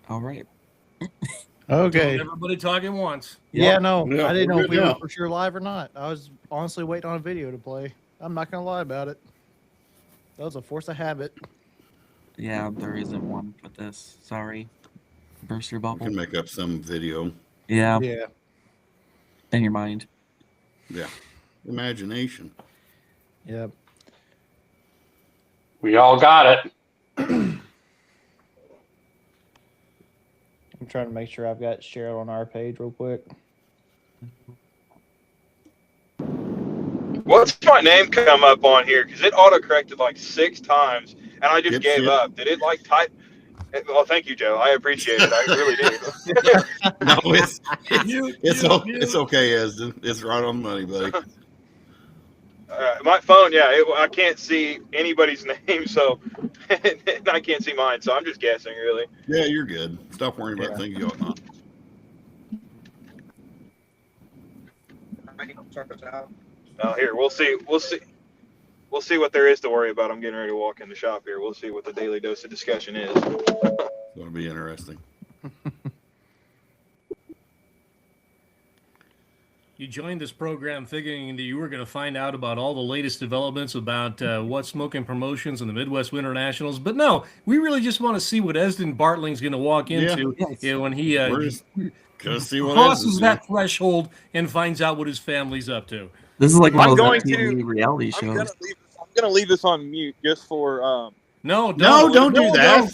All right. Okay. Everybody talking once. Yeah, no, Yeah, I didn't know we're if good we were now. for sure live or not. I was honestly waiting on a video to play. I'm not gonna lie about it. That was a force of habit. Yeah, there isn't one for this. Sorry. Burst your We bubble. can make up some video. Yeah, Yeah. in your mind. Yeah. Imagination. Yep. We all got it. I'm trying to make sure I've got Cheryl on our page real quick. What's my name come up on here? Because it auto-corrected like 6 times, and I just gave Dipshit. up. Did it like type? Well, thank you, Joe. I appreciate it. I really do. No, it's Mute, it's mute, it's mute. okay, Esden. It's right on the money, buddy. My phone, yeah, I can't see anybody's name, so and I can't see mine, so I'm just guessing, really. Yeah, you're good. Stop worrying about Yeah. things you ought not. Here, we'll see. We'll see what there is to worry about. I'm getting ready to walk in the shop here. We'll see what the daily dose of discussion is. It's going to be interesting. You joined this program thinking that you were going to find out about all the latest developments about what smoking promotions and the Midwest Winter Nationals, but no, we really just want to see what Esden Bartling's going to walk into when he We're just gonna see what crosses Esden's that threshold and finds out what his family's up to. This is like one I'm of those going MTV to- reality I'm shows. gonna leave this on mute just for. No, No, don't do that.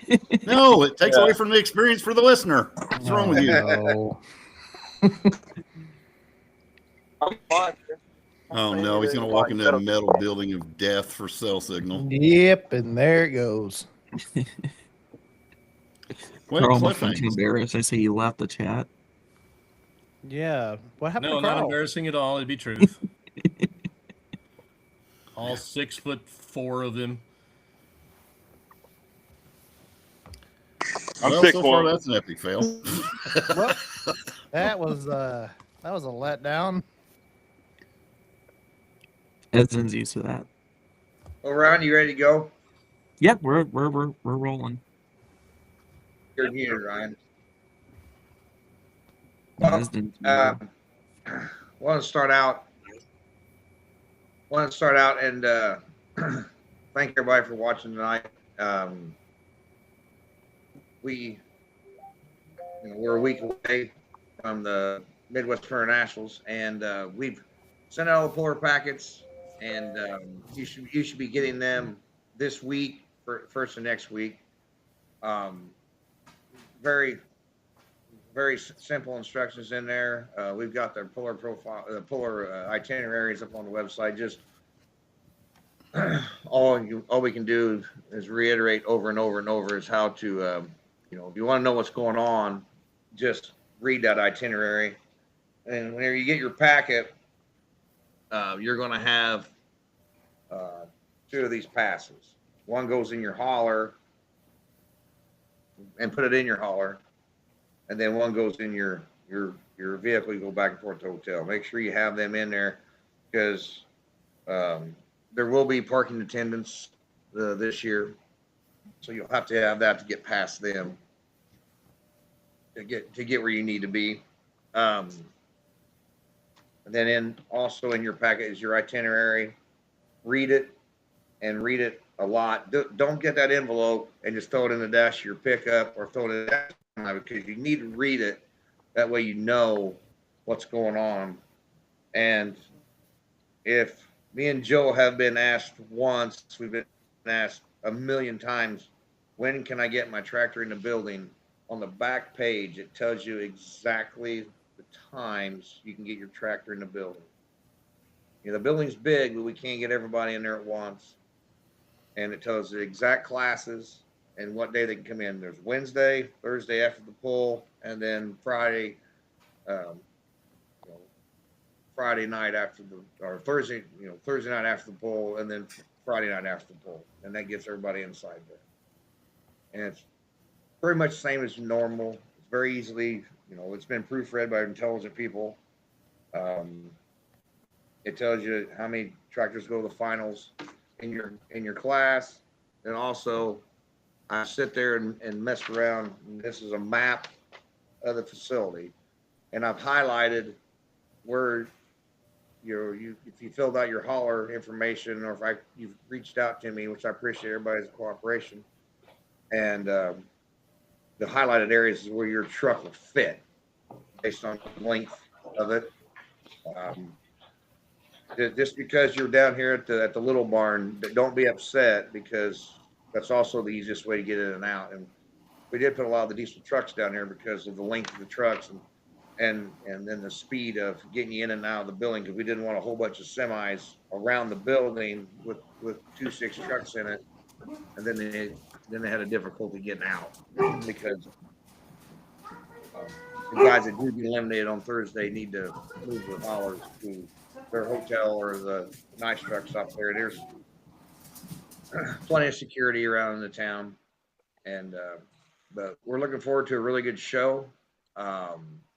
don't. No, it takes away from the experience for the listener. What's wrong with you? No. I'm fine. Oh no, he's gonna walk into a metal building of death for cell signal. Yep, and there it goes. What They're almost too cliffhangers? embarrassed. I say you left the chat. Yeah. What happened No, to not Carl? embarrassing at all. It'd be truth. All 6'4" of them. I'm Well, 6'1". so far that's an epic fail. Well, that was a letdown. Esden's used to that. Well, Ron, you ready to go? Yep, we're rolling. You're here, Ryan. Esden's Want to start out and thank everybody for watching tonight. We're a week away from the Midwest Winter Nationals, and we've sent out all the puller packets, and you should be getting them this week, first of next week. Very simple instructions in there. We've got their puller profile, puller itineraries up on the website. Just all we can do is reiterate over and over and over is how to, if you want to know what's going on, just read that itinerary. And whenever you get your packet, you're going to have 2 of these passes. One goes in your hauler and put it in your hauler, and then one goes in your vehicle. You go back and forth to the hotel. Make sure you have them in there, because there will be parking attendants this year, so you'll have to have that to get past them to get where you need to be. And then also in your packet is your itinerary. Read it, and read it a lot. Don't get that envelope and just throw it in the dash of your pickup or throw it in the dash, because you need to read it. That way you know what's going on. And if me and Joe have been asked once, we've been asked a million times, when can I get my tractor in the building? On the back page, it tells you exactly the times you can get your tractor in the building. The building's big, but we can't get everybody in there at once. And it tells the exact classes and what day they can come in. There's Wednesday, Thursday after the pull, and then Friday, Friday night after or Thursday night after the pull, and then Friday night after the pull. And that gets everybody inside there. And it's pretty much the same as normal. It's very easily, it's been proofread by intelligent people. It tells you how many tractors go to the finals in your class, and also I sit there and mess around. This is a map of the facility, and I've highlighted where if you filled out your hauler information, or if you've reached out to me, which I appreciate everybody's cooperation, and the highlighted areas is where your truck will fit based on the length of it. Just because you're down here at the little barn, don't be upset, because that's also the easiest way to get in and out. And we did put a lot of the diesel trucks down here because of the length of the trucks and then the speed of getting you in and out of the building, because we didn't want a whole bunch of semis around the building with 2.6 trucks in it, and then they had a difficulty getting out, because the guys that do get eliminated on Thursday need to move their haulers to their hotel or the nice trucks up there. There's plenty of security around the town, and but we're looking forward to a really good show.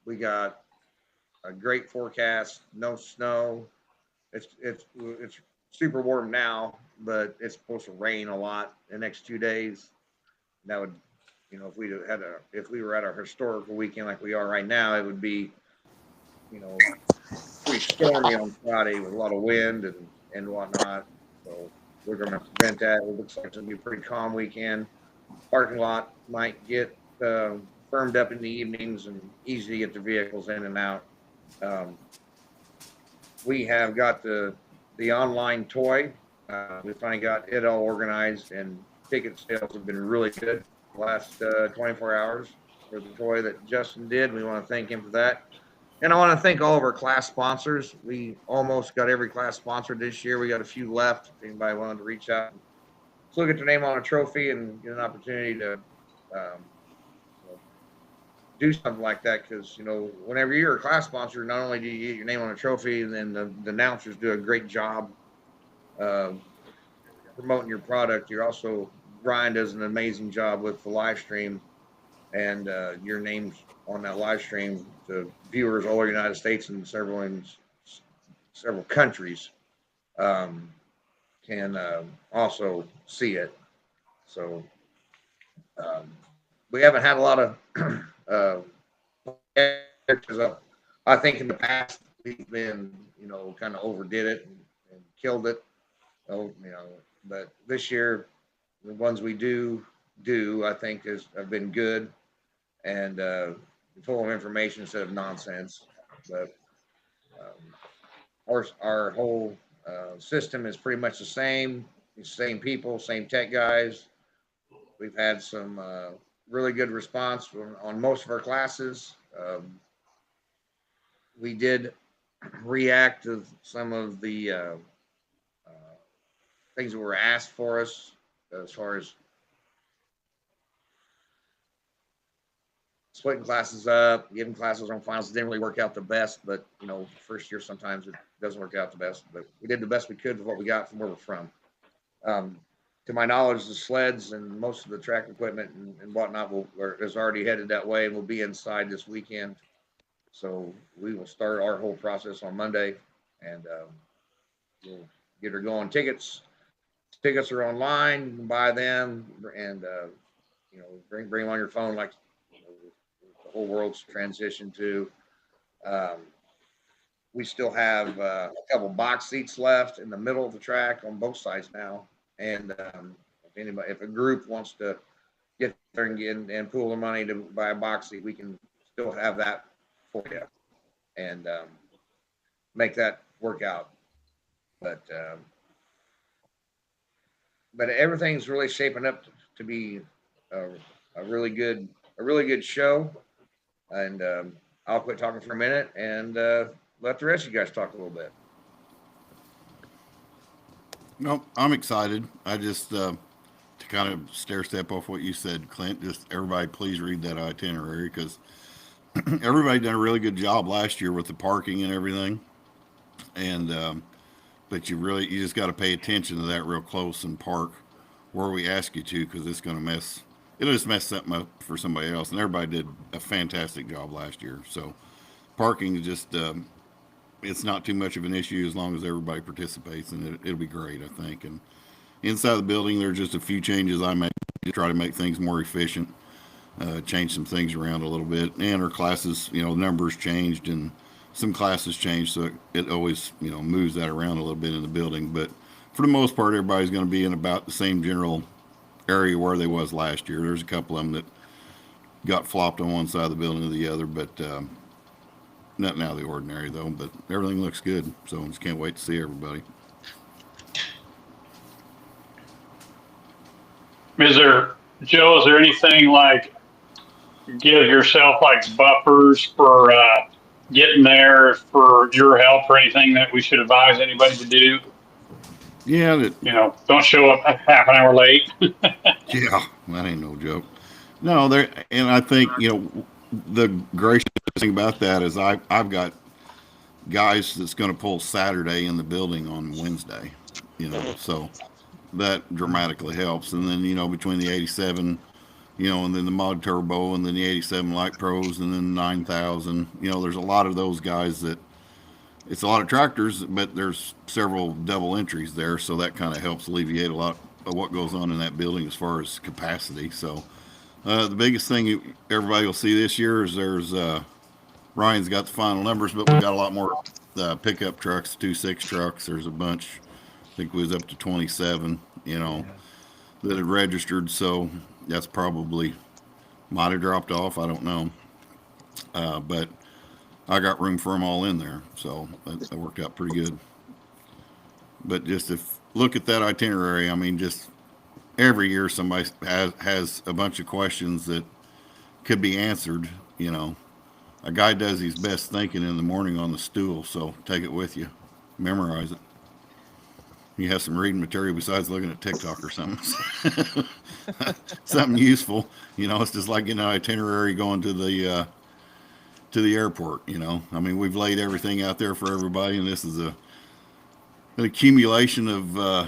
We got a great forecast, no snow. It's super warm now, but it's supposed to rain a lot the next 2 days. That would, if we were at our historical weekend like we are right now, it would be, pretty stormy on Friday with a lot of wind and whatnot. So we're going to prevent that. It looks like it's going to be a pretty calm weekend. Parking lot might get firmed up in the evenings and easy to get the vehicles in and out. We have got the online toy. We finally got it all organized, and ticket sales have been really good the last 24 hours for the toy that Justin did. We want to thank him for that. And I want to thank all of our class sponsors. We almost got every class sponsored this year. We got a few left. If anybody wanted to reach out, so get their name on a trophy and get an opportunity to do something like that, because whenever you're a class sponsor, not only do you get your name on a trophy, and then the announcers do a great job promoting your product. You're also, Brian does an amazing job with the live stream, and your name's on that live stream to viewers all over the United States and several countries can also see it. So we haven't had a lot of I think in the past we've been, kind of overdid it and killed it. But this year, the ones we do, I think have been good and full of information instead of nonsense. But our whole system is pretty much the same people, same tech guys. We've had some really good response on most of our classes. We did react to some of the things that were asked for us, as far as splitting classes up, giving classes on finals. It didn't really work out the best, but first year sometimes it doesn't work out the best. But we did the best we could with what we got from where we're from. To my knowledge, the sleds and most of the track equipment and whatnot is already headed that way and will be inside this weekend. So we will start our whole process on Monday, and we'll get her going. Tickets are online. You can buy them, and bring them on your phone, like the whole world's transitioned to. We still have a couple box seats left in the middle of the track on both sides now. And if a group wants to get there and pool the money to buy a box seat, we can still have that for you and make that work out. But everything's really shaping up to be a really good show. And I'll quit talking for a minute and let the rest of you guys talk a little bit. No, I'm excited. I just to kind of stair step off what you said, Clint. Just everybody, please read that itinerary, because everybody done a really good job last year with the parking and everything. And but you just got to pay attention to that real close and park where we ask you to, because it's going to it'll just mess something up for somebody else. And everybody did a fantastic job last year. So parking is just it's not too much of an issue as long as everybody participates, and it'll be great, I think. And inside the building, there's just a few changes I made to try to make things more efficient, change some things around a little bit. And our classes, numbers changed and some classes changed, so it always, moves that around a little bit in the building. But for the most part, everybody's going to be in about the same general area where they was last year. There's a couple of them that got flopped on one side of the building or the other, but nothing out of the ordinary though. But everything looks good, so I just can't wait to see everybody. Is there anything like give yourself like buffers for getting there for your help or anything that we should advise anybody to do? Yeah, Don't show up half an hour late. yeah, that ain't no joke. No, and I think the gracious thing about that is I've got guys that's going to pull Saturday in the building on Wednesday, so that dramatically helps. And then between the 87, and then the Mod Turbo, and then the 87 Light Pros, and then 9000, there's a lot of those guys that it's a lot of tractors, but there's several double entries there, so that kind of helps alleviate a lot of what goes on in that building as far as capacity. So the biggest thing everybody will see this year is there's Ryan's got the final numbers, but we got a lot more pickup trucks, 2.6 trucks. There's a bunch. I think we was up to 27, that had registered. So that's probably might have dropped off. I don't know. But I got room for them all in there. So that worked out pretty good. But just look at that itinerary. I mean, just every year somebody has a bunch of questions that could be answered. A guy does his best thinking in the morning on the stool, so take it with you, memorize it. You have some reading material besides looking at TikTok or something. Something useful. It's just like getting an itinerary going to the airport. I mean, we've laid everything out there for everybody, and this is an accumulation of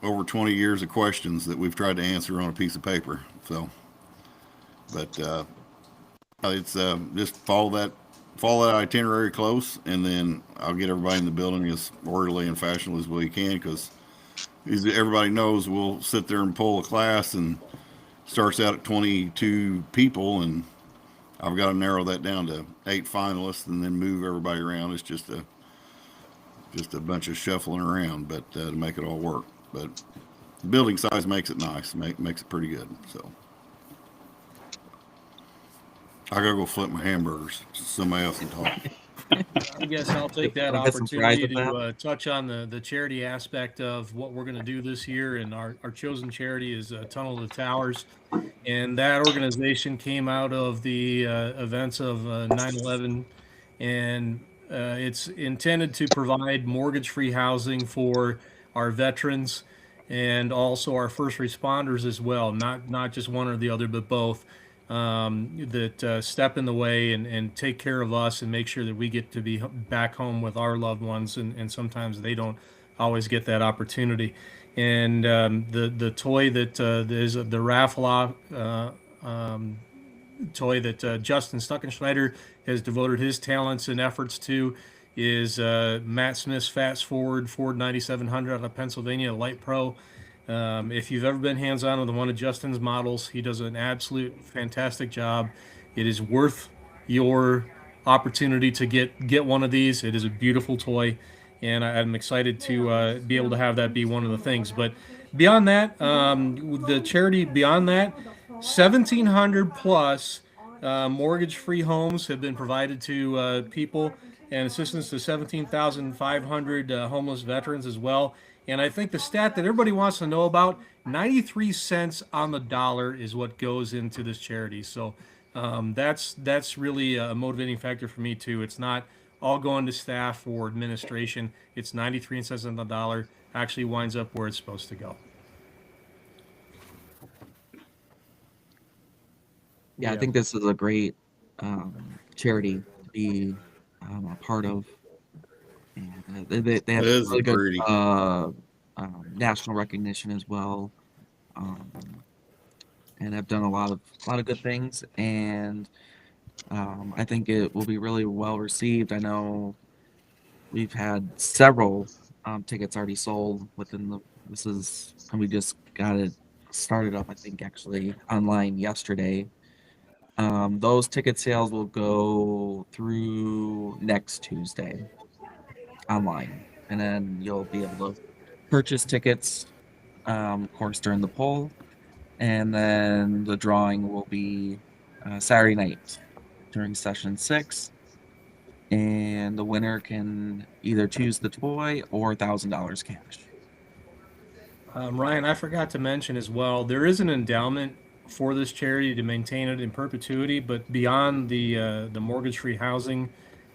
over 20 years of questions that we've tried to answer on a piece of paper. So, but it's just follow that itinerary close, and then I'll get everybody in the building as orderly and fashionable as we can, because everybody knows we'll sit there and pull a class and starts out at 22 people, and I've got to narrow that down to 8 finalists and then move everybody around. It's just a bunch of shuffling around, but to make it all work. But the building size makes it nice, makes it pretty good. So I gotta go flip my hamburgers. Somebody else can talk. I guess I'll take that I'll get some fries opportunity with to touch on the charity aspect of what we're going to do this year. And our chosen charity is Tunnel to Towers. And that organization came out of the events of 9/11. And it's intended to provide mortgage-free housing for our veterans and also our first responders as well. Not just one or the other, but both. That step in the way and take care of us and make sure that we get to be back home with our loved ones, and sometimes they don't always get that opportunity. And the toy that is the raffle toy that Justin Stuckenschneider has devoted his talents and efforts to is Matt Smith's Fast Forward Ford 9700 out of Pennsylvania Light Pro. If you've ever been hands-on with one of Justin's models, he does an absolute fantastic job. It is worth your opportunity to get one of these. It is a beautiful toy, and I'm excited to be able to have that be one of the things. But beyond that, the charity beyond that, 1,700 plus mortgage-free homes have been provided to people, and assistance to 17,500 homeless veterans as well. And I think the stat that everybody wants to know about, 93 cents on the dollar is what goes into this charity. So that's really a motivating factor for me too. It's not all going to staff or administration. It's 93 cents on the dollar actually winds up where it's supposed to go. Yeah, I think this is a great charity to be a part of. And they have It is really good pretty. national recognition as well, and have done a lot of good things. And I think it will be really well received. I know we've had several tickets already sold and we just got it started up, I think, actually online yesterday. Those ticket sales will go through next Tuesday online, and then you'll be able to purchase tickets, of course, during the poll, and then the drawing will be Saturday night during session 6, and the winner can either choose the toy or $1,000 cash. Ryan, I forgot to mention as well, there is an endowment for this charity to maintain it in perpetuity, but beyond the mortgage-free housing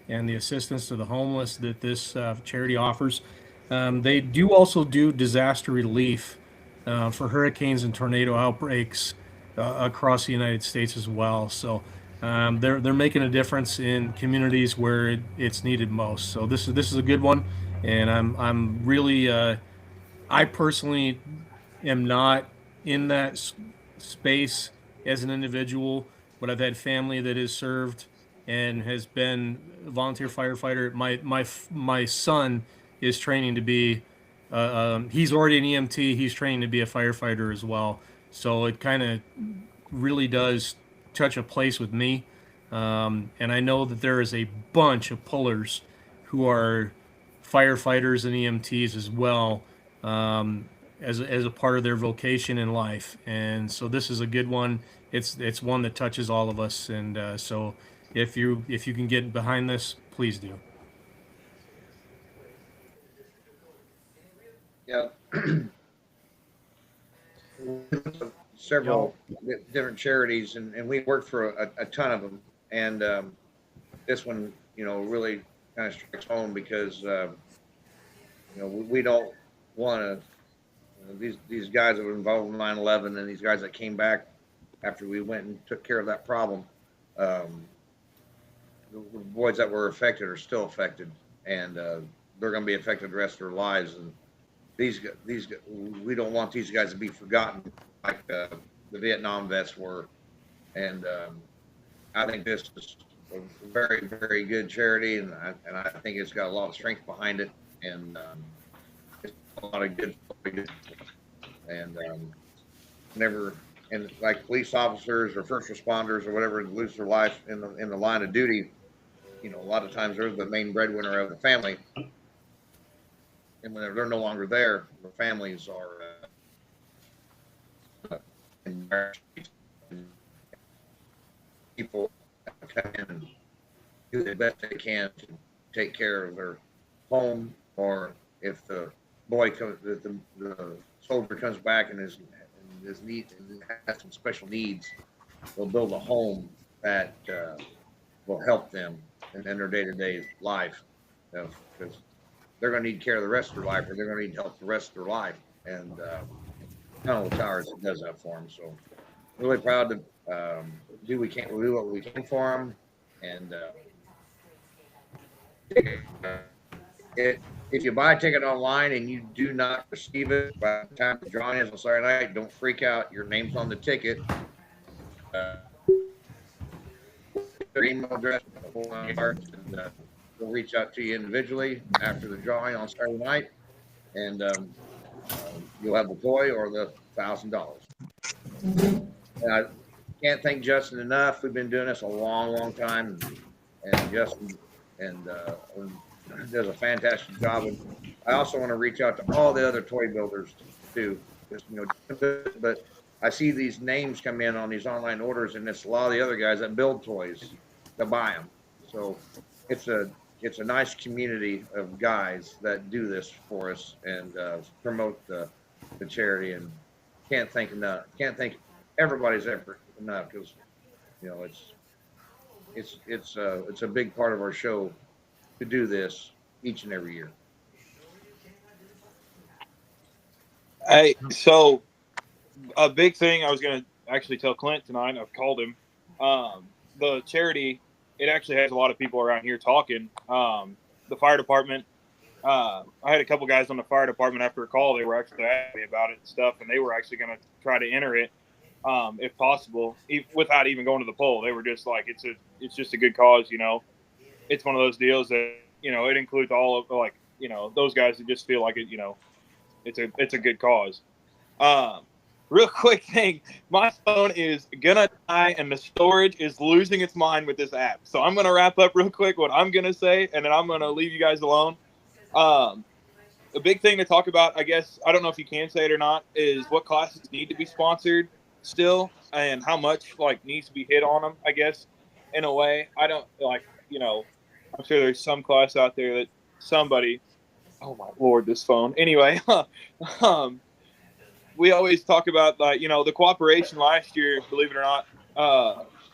and the assistance to the homeless that this charity offers, they do also do disaster relief for hurricanes and tornado outbreaks across the United States as well. So they're making a difference in communities where it's needed most. So this is a good one, and I'm really I personally am not in that space as an individual, but I've had family that has served and has been a volunteer firefighter. My son is training to be. He's already an EMT. He's training to be a firefighter as well. So it kind of really does touch a place with me. And I know that there is a bunch of pullers who are firefighters and EMTs as well, as a part of their vocation in life. And so this is a good one. It's one that touches all of us. And so if you can get behind this, please do. Yeah. Several different charities, and we worked for a ton of them. And this one, really kind of strikes home because, we don't want to, these guys that were involved in 9/11 and these guys that came back after we went and took care of that problem, the boys that were affected are still affected, and they're going to be affected the rest of their lives. And these we don't want these guys to be forgotten like the Vietnam vets were. And I think this is a very, very good charity, and I think it's got a lot of strength behind it, and it's a lot of good. And never, and like police officers or first responders or whatever lose their life in the line of duty, a lot of times they're the main breadwinner of the family. And when they're no longer there, the families are embarrassed. People come in and do the best they can to take care of their home, or if the boy comes, the soldier comes back and has some special needs, they'll build a home that will help them in their day-to-day life, because they're going to need care of the rest of their life, or they're going to need help the rest of their life. And Tunnel Towers does that for them. So really proud to do what we can for them. And if you buy a ticket online and you do not receive it by the time the drawing is on Saturday night, don't freak out. Your name's on the ticket. Their email address, and we'll reach out to you individually after the drawing on Saturday night, and you'll have the toy or the $1,000. And I can't thank Justin enough. We've been doing this a long, long time, and Justin does a fantastic job. And I also want to reach out to all the other toy builders too, but I see these names come in on these online orders, and it's a lot of the other guys that build toys that buy them. So it's a nice community of guys that do this for us and promote the charity. And can't thank everybody's effort enough, because it's a big part of our show to do this each and every year. Hey, so a big thing I was going to actually tell Clint tonight, I've called him, the charity, it actually has a lot of people around here talking. The fire department, I had a couple guys on the fire department after a call. They were actually asking me about it and stuff, and they were actually going to try to enter it if possible, without even going to the poll. They were just like, it's just a good cause, It's one of those deals that, it includes all of those guys that just feel like it, it's a good cause. real quick thing. My phone is gonna die, and the storage is losing its mind with this app. So I'm gonna wrap up real quick what I'm gonna say, and then I'm gonna leave you guys alone. A big thing to talk about, I guess, I don't know if you can say it or not, is what classes need to be sponsored still, and how much like needs to be hit on them. I guess, in a way, I don't like. I'm sure there's some class out there that somebody. Oh my lord, this phone. Anyway, we always talk about the cooperation last year. Believe it or not,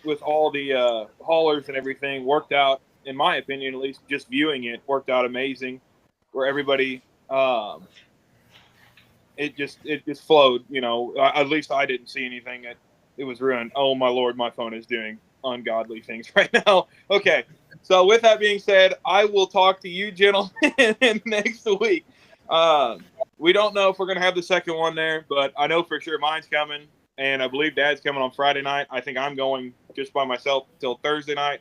with all the haulers and everything, worked out. In my opinion, at least, just viewing it worked out amazing. Where everybody, it just flowed. At least I didn't see anything that it was ruined. Oh my lord, my phone is doing ungodly things right now. Okay, so with that being said, I will talk to you gentlemen next week. We don't know if we're going to have the second one there, but I know for sure mine's coming, and I believe Dad's coming on Friday night. I think I'm going just by myself till Thursday night.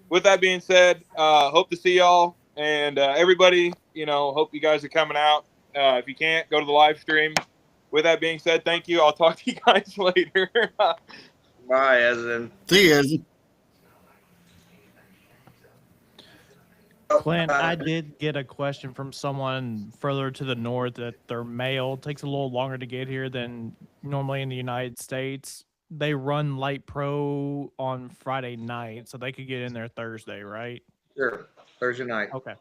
With that being said, hope to see y'all, and everybody, hope you guys are coming out. If you can't, go to the live stream. With that being said, thank you. I'll talk to you guys later. Bye, Ezin. See you, Ezin. Clint, I did get a question from someone further to the north that their mail takes a little longer to get here than normally in the United States. They run Light Pro on Friday night, so they could get in there Thursday, right? Sure. Thursday night. Okay.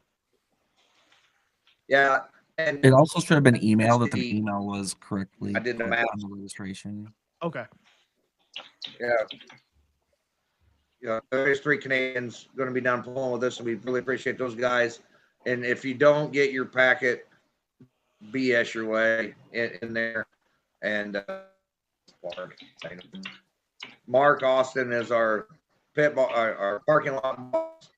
Yeah. And It also should have been emailed that the email was correctly I did the put math. on the registration. Okay. Yeah. There's 3 Canadians going to be down pulling with us, and we really appreciate those guys. And if you don't get your packet, BS your way in there. And Mark Austin is our our parking lot boss.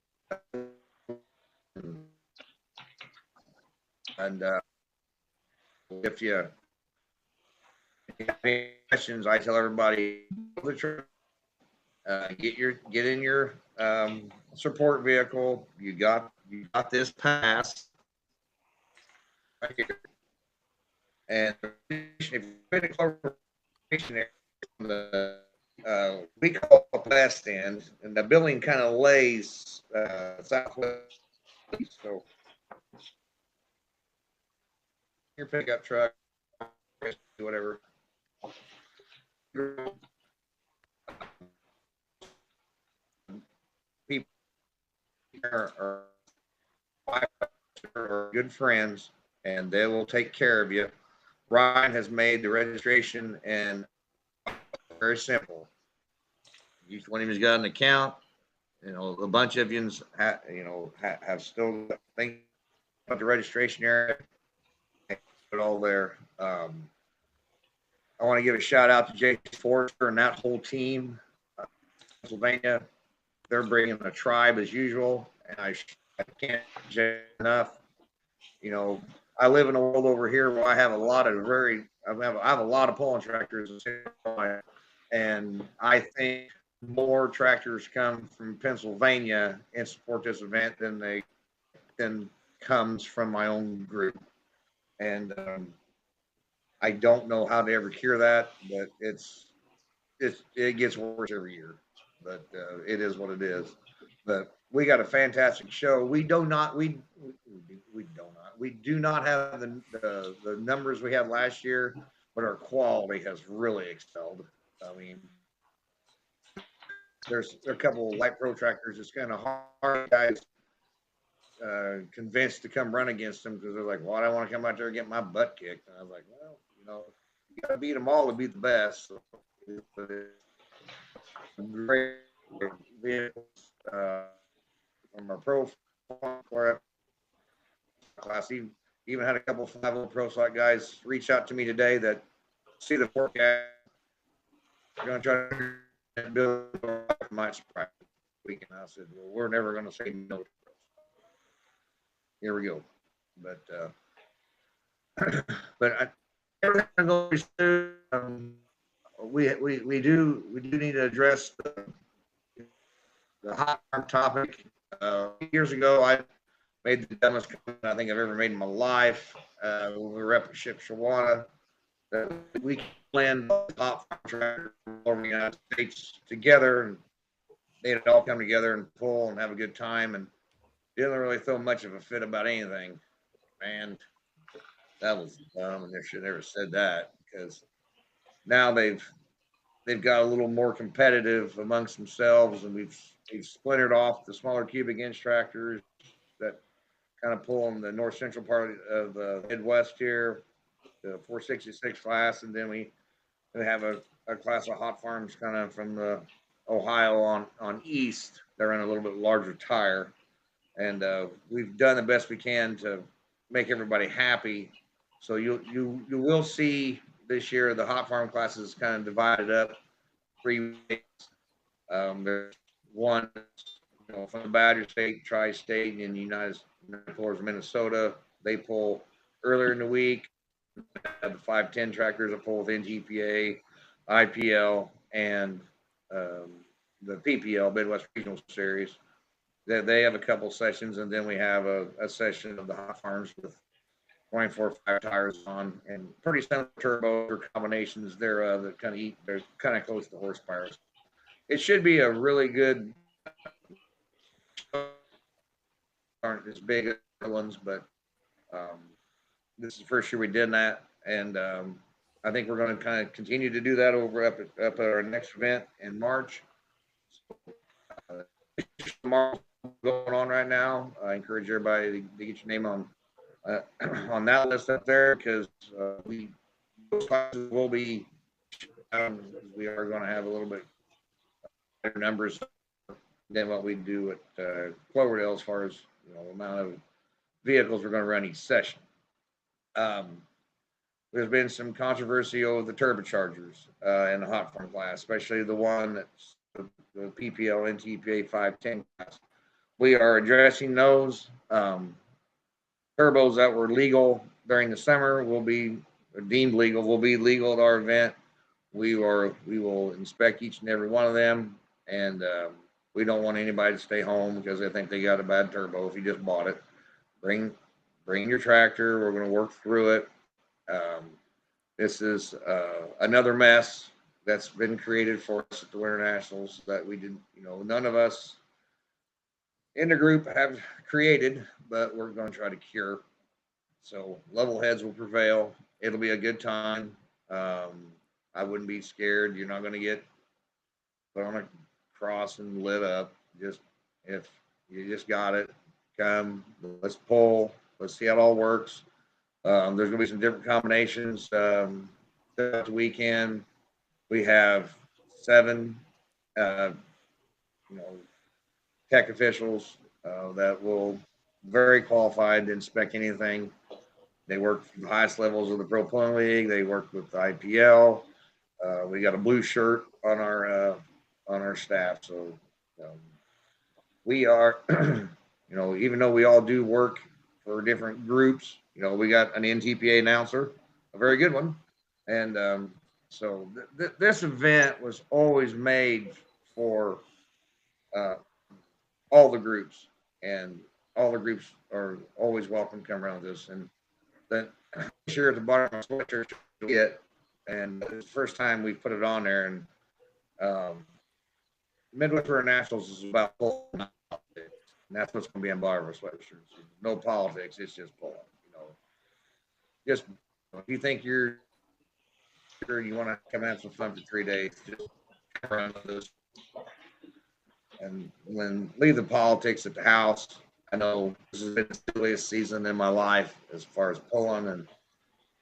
And if you have any questions, I tell everybody get in your support vehicle. You got this pass right here. And if you're in a cooperation area, we call it West End, and the building kind of lays southwest. So your pickup truck, whatever. People are good friends, and they will take care of you. Ryan has made the registration and very simple. Each one of you has got an account. A bunch of you have still think about the registration area. Put it all there. I want to give a shout out to Jay Forster and that whole team. Pennsylvania, they're bringing a tribe as usual, and I can't say enough. I live in a world over here where I have a lot of I have a lot of pulling tractors, and I think more tractors come from Pennsylvania and support this event than comes from my own group. And I don't know how to ever cure that, but it gets worse every year. But it is what it is. But we got a fantastic show. We do not have the numbers we had last year, but our quality has really excelled. I mean, there's a couple of light pro tractors. It's kind of hard, guys. Convinced to come run against them because they're like, well, I don't want to come out there and get my butt kicked. And I was like, well, you got to beat them all to be the best. So, great vehicles from our pro class. Even had a couple of 5 pro slot guys reach out to me today that see the forecast. We're going to try to build my surprise weekend. I said, well, we're never going to say no. Here we go. But everything goes through. We do need to address the hot topic. Years ago, I made the dumbest comment I think I've ever made in my life. When we were up at Shipshewana, we can blend top tractors from all over the United States together and made it all come together and pull and have a good time, and didn't really throw much of a fit about anything. Man, that was dumb, and they should never said that, because now they've got a little more competitive amongst themselves, and we've splintered off the smaller cubic inch tractors that kind of pull in the north central part of the Midwest here, the 466 class, and then we have a class of hot farms kind of from the Ohio on east. They're in a little bit larger tire, and we've done the best we can to make everybody happy. So you will see this year the hot farm classes kind of divided up 3 weeks. There's one, from the Badger State, Tri-State, and United Floors, Minnesota. They pull earlier in the week. The 510 tractors that pull with NGPA, IPL, and the PPL, Midwest Regional Series. They have a couple sessions, and then we have a session of the hot farms with 24/5 tires on, and pretty similar turbo or combinations thereof that they're kind of close to horsepower. It should be a really good, aren't as big as the ones, but this is the first year we did that, and I think we're going to kind of continue to do that up at our next event in March. Going on right now. I encourage everybody to get your name on that list up there, because those classes will be. We are going to have a little bit better numbers than what we do at Cloverdale as far as the amount of vehicles we're going to run each session. There's been some controversy over the turbochargers in the hot farm class, especially the one that's the PPL NTPA 510 class. We are addressing those. Turbos that were legal during the summer will be deemed legal, will be legal at our event. We will inspect each and every one of them, and we don't want anybody to stay home because they think they got a bad turbo. If you just bought it, bring your tractor. We're going to work through it. This is another mess that's been created for us at the Winter Nationals that we didn't, none of us in the group have created, but we're going to try to cure. So level heads will prevail. It'll be a good time. I wouldn't be scared. You're not going to get put on a cross and lit up. If you just got it, come, let's pull. Let's see how it all works. There's going to be some different combinations throughout the weekend. We have 7, tech officials that will very qualified to inspect anything. They work from the highest levels of the Pro Pulling League. They work with the IPL. We got a blue shirt on our staff, so we are, even though we all do work for different groups, we got an NTPA announcer, a very good one, and so this event was always made for all the groups, and all the groups are always welcome to come around this. And then sure at the bottom of my sweatshirt get, and it's the first time we put it on there. And Midwest Nationals is about pulling, and that's what's going to be on the bottom of our sweatshirts. No politics, it's just pulling. Just if you think you want to come have some fun for 3 days, just run with this. And leave the politics at the house. I know this has been the silliest season in my life as far as pulling, and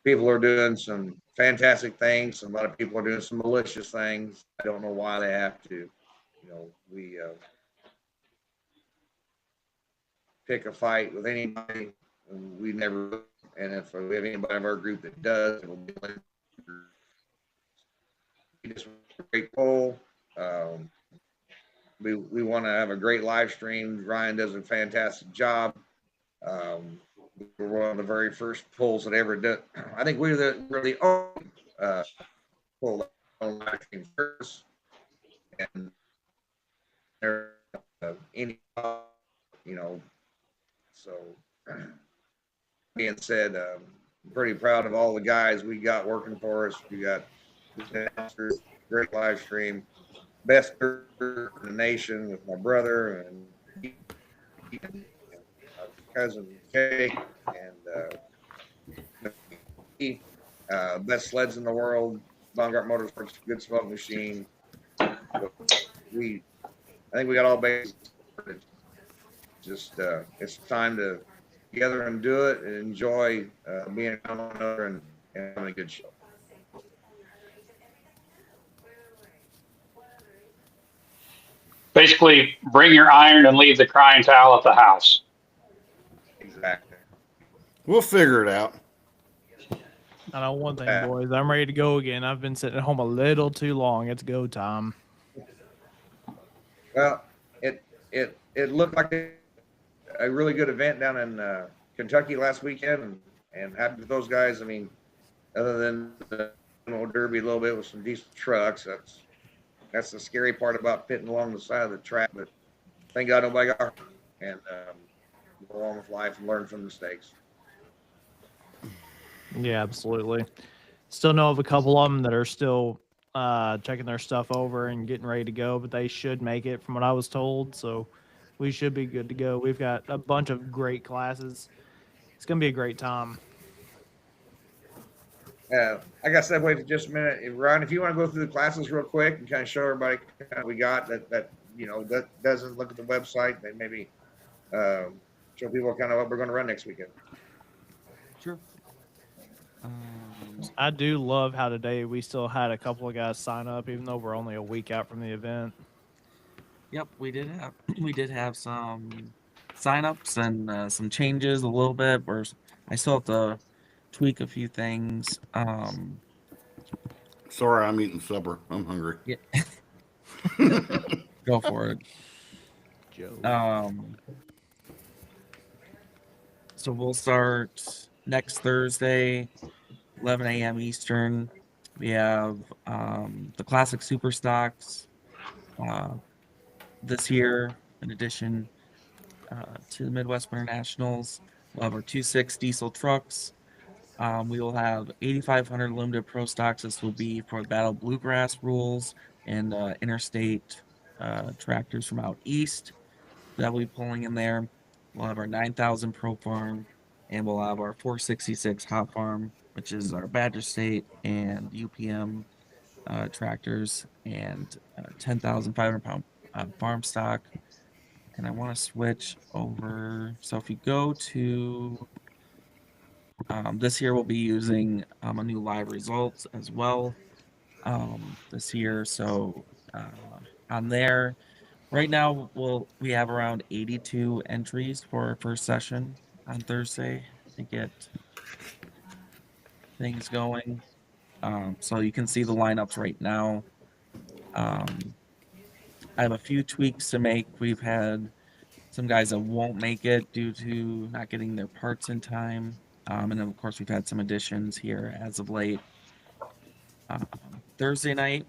people are doing some fantastic things. A lot of people are doing some malicious things. I don't know why they have to. We pick a fight with anybody. We never, and if we have anybody in our group that does, it'll be just a great poll. We want to have a great live stream. Ryan does a fantastic job. We're one of the very first polls that ever did. I think we're the only poll on live stream first. And there, so being said, pretty proud of all the guys we got working for us. We got great live stream, best in the nation with my brother and cousin Kay, and best sleds in the world, Vanguard Motorsports, good smoke machine. I think we got all bases. Just it's time to together and do it and enjoy being around one another and having a good show. Basically, bring your iron and leave the crying towel at the house. Exactly. We'll figure it out. I know one thing, Yeah. boys. I'm ready to go again. I've been sitting at home a little too long. It's go time. Well, it looked like a really good event down in Kentucky last weekend, and happy with those guys. I mean, other than the derby a little bit with some decent trucks, that's the scary part about pitting along the side of the track. But thank God nobody got hurt, and go on with life and learn from mistakes. Yeah, absolutely. Still know of a couple of them that are still checking their stuff over and getting ready to go, but they should make it from what I was told. So we should be good to go. We've got a bunch of great classes. It's going to be a great time. I got to wait for just a minute. Ron, if you want to go through the classes real quick and kind of show everybody what we got that doesn't look at the website, then maybe show people kind of what we're going to run next weekend. Sure. I do love how today we still had a couple of guys sign up, even though we're only a week out from the event. Yep, we did have some signups and some changes a little bit. Where I still have to tweak a few things. Sorry, I'm eating supper. I'm hungry. Yeah. Go for it. Joe. So we'll start next Thursday, 11 a.m. Eastern. We have the Classic Super Stocks this year, in addition to the Midwest Winter Nationals. We'll have our 2.6 diesel trucks. We will have 8,500 limited pro stocks. This will be for the Battle Bluegrass rules and interstate tractors from out east that we'll be pulling in there. We'll have our 9,000 Pro Farm, and we'll have our 466 Hot Farm, which is our Badger State and UPM tractors, and 10,500 pound farm stock. And I want to switch over. So if you go to this year, we'll be using a new live results as well this year. So on there, right now we have around 82 entries for our first session on Thursday to get things going. So you can see the lineups right now. I have a few tweaks to make. We've had some guys that won't make it due to not getting their parts in time. And then, of course, we've had some additions here as of late. Thursday night,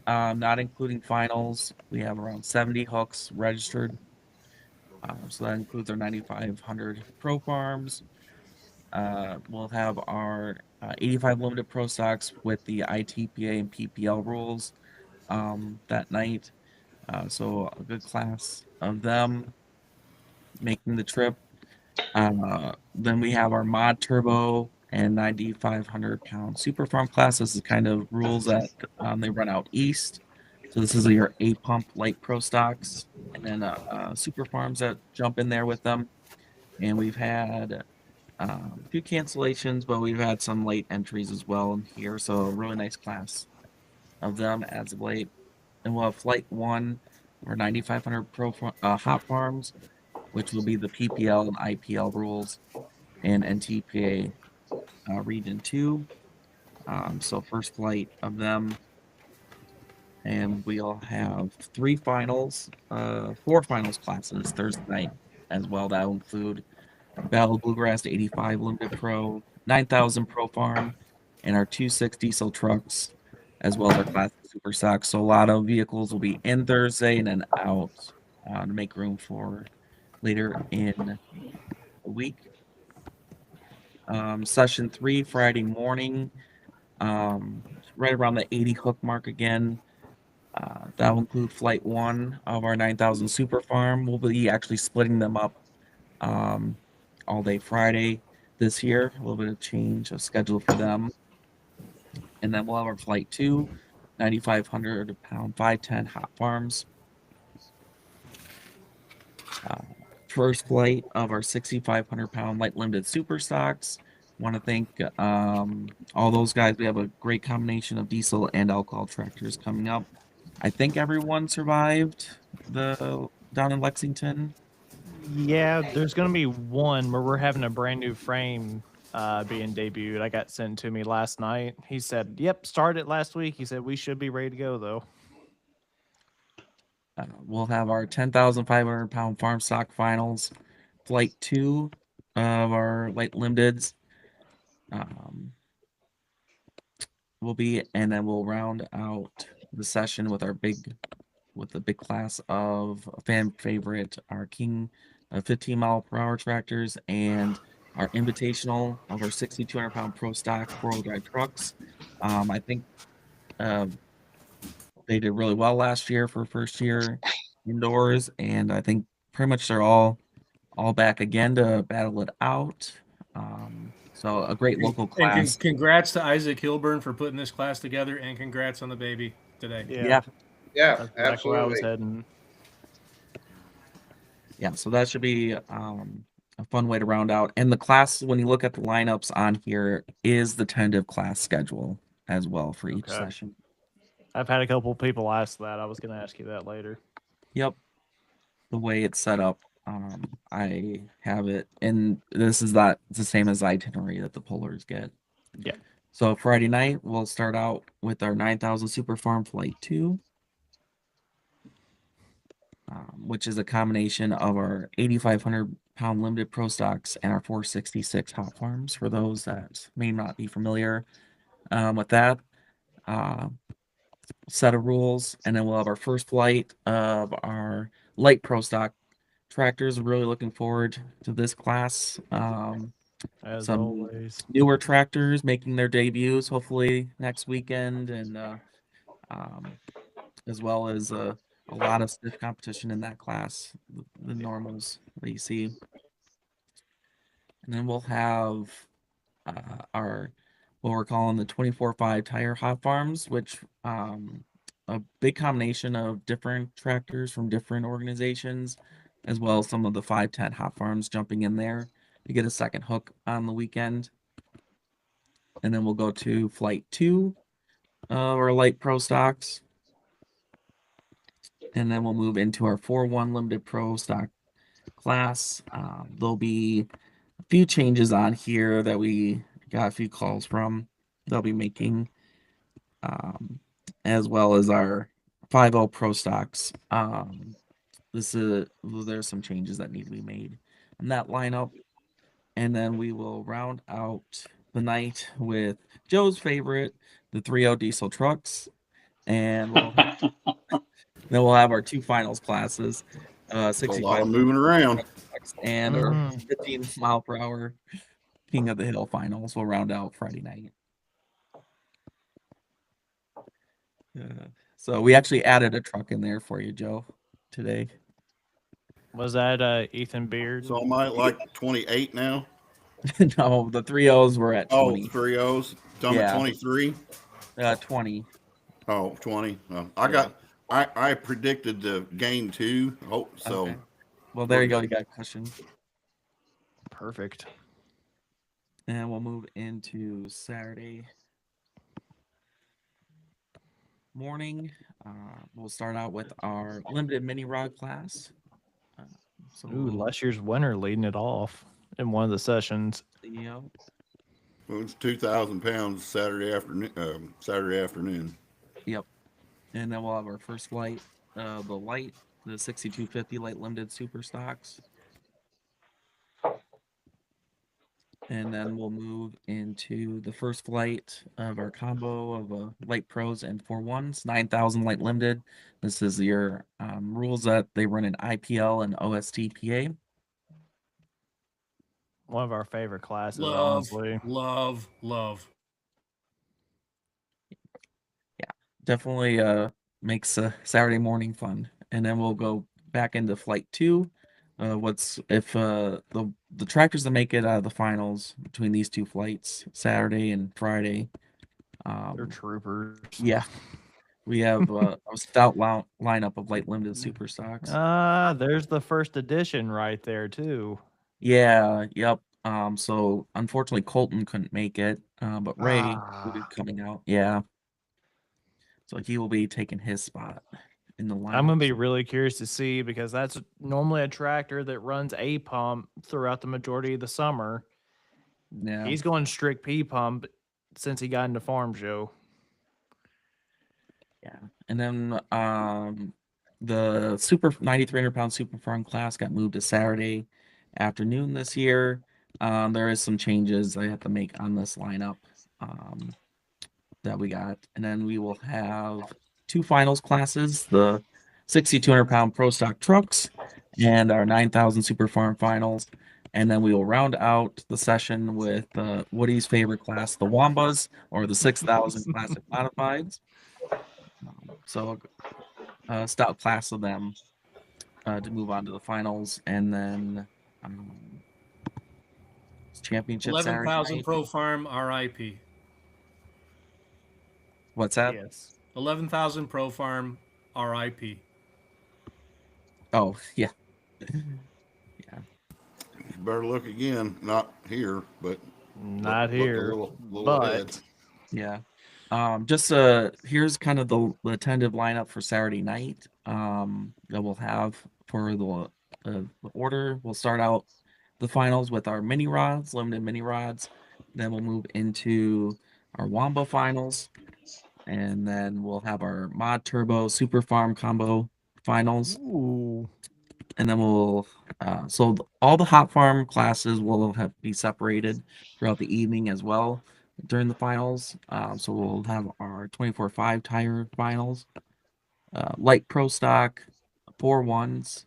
not including finals, we have around 70 hooks registered. So that includes our 9,500 Pro Farms. We'll have our 85 limited Pro Stocks with the ITPA and PPL rules that night. So a good class of them making the trip. Then we have our Mod Turbo and 9,500 pound Super Farm class. This is kind of rules that they run out east. So this is your 8-pump light pro stocks, and then Super Farms that jump in there with them. And we've had a few cancellations, but we've had some late entries as well in here. So a really nice class of them as of late. And we'll have Flight 1 or 9,500 Pro Hot Farms, which will be the PPL and IPL rules, and NTPA Region 2. So first flight of them. And we'll have 4 finals classes Thursday night as well. That will include Battle Bluegrass 85 Limited Pro, 9,000 Pro Farm, and our 2.6 diesel trucks, as well as our Classic Super Stocks. So a lot of vehicles will be in Thursday and then out to make room for later in the week. Session 3 Friday morning, right around the 80 hook mark again. That will include flight 1 of our 9,000 Super Farm. We'll be actually splitting them up all day Friday this year. A little bit of change of schedule for them. And then we'll have our flight 2, 9,500 pound 510 hot farms. First flight of our 6,500 pound light limited super stocks. Want to thank all those guys. We have a great combination of diesel and alcohol tractors coming up. I think everyone survived the down in Lexington. Yeah, there's gonna be one where we're having a brand new frame being debuted. I got sent to me last night. He said, "Yep, started last week." He said we should be ready to go though. We'll have our 10,500 pound farm stock finals, flight 2 of our light limiteds. Will be, and then we'll round out the session with our big class of fan favorite, our King 15 mile per hour tractors, and our invitational of our 6,200 pound pro stock 4-wheel drive trucks. I think they did really well last year for first year indoors, and I think pretty much they're all back again to battle it out. So a great local And class. congrats to Isaac Hilburn for putting this class together, and congrats on the baby today. Yeah. Yeah, That's exactly where I was absolutely. heading. Yeah, so that should be a fun way to round out. And the class, when you look at the lineups on here, is the tentative class schedule as well for each Okay. session. I've had a couple people ask that. I was going to ask you that later. Yep. The way it's set up, I have it, and this is not it's the same as the itinerary that the pullers get. Yeah. So Friday night, we'll start out with our 9,000 Super Farm Flight 2. Which is a combination of our 8,500 pound limited pro stocks and our 466 hot farms for those that may not be familiar with that set of rules. And then we'll have our first flight of our light pro stock tractors. Really looking forward to this class. As Some always. newer tractors making their debuts hopefully next weekend, and as well as a lot of stiff competition in that class, the normals that you see. And then we'll have our what we're calling the 24/5 tire hot farms, which a big combination of different tractors from different organizations, as well as some of the 510 hot farms jumping in there to get a second hook on the weekend. And then we'll go to flight 2 of our light pro stocks. And then we'll move into our 4-1 limited pro stock class. There'll be a few changes on here that we got a few calls from they'll be making, as well as our 5-0 pro stocks. There's some changes that need to be made in that lineup. And then we will round out the night with Joe's favorite, the 3-0 diesel trucks. And then we'll have our 2 finals classes, A lot 65 of moving around. and our 15 mile per hour King of the Hill finals will round out Friday night. So we actually added a truck in there for you, Joe, today. Was that Ethan Beard? So am I at like 28 now? No, the 3-0s were at 20. 3-0s. Done Yeah. at 23. 20. Oh, 20. I predicted the game 2. Oh, so Okay. Well, there you go. You got a cushion. Perfect. And we'll move into Saturday morning. We'll start out with our limited mini rod class. Ooh, last year's winner leading it off in one of the sessions. Yeah. well, it's 2,000 pounds Saturday afternoon. Yep. And then we'll have our first flight, the 6250 light limited super stocks. And then we'll move into the first flight of our combo of light pros and 4-1s, 9,000 light limited. This is your rules that they run in IPL and OSTPA. One of our favorite classes, Love, honestly. love. Definitely makes Saturday morning fun. And then we'll go back into flight 2. What's if the tractors that make it out of the finals between these two flights, Saturday and Friday. They're troopers. Yeah, we have a stout lineup of light limited super stocks. There's the first edition right there too. Yeah, yep. So unfortunately Colton couldn't make it, but Ray will be Ah. coming out. Yeah. So he will be taking his spot in the lineup. I'm gonna be really curious to see because that's normally a tractor that runs a pump throughout the majority of the summer. Yeah. He's going strict P pump since he got into Farm Show. Yeah. And then the super 9,300 pound super farm class got moved to Saturday afternoon this year. There is some changes I have to make on this lineup that we got. And then we will have 2 finals classes, the 6,200 pound pro stock trucks and our 9,000 super farm finals. And then we will round out the session with Woody's favorite class, the Wambas, or the 6,000 classic modifieds. So stout class of them to move on to the finals, and then championship 11,000 Pro Farm RIP. What's that? Yes. 11,000 Pro Farm RIP. Oh yeah. You better look again. Not here, but Not look here, a little but ahead. Yeah. Just here's kind of the tentative lineup for Saturday night that we'll have for the order. We'll start out the finals with our mini rods, limited mini rods. Then we'll move into our Wamba finals, and then we'll have our Mod Turbo Super Farm Combo finals. ooh, And then we'll all the hot farm classes will be separated throughout the evening as well during the finals. So we'll have our 24/5 tire finals, light pro stock, 4-1s,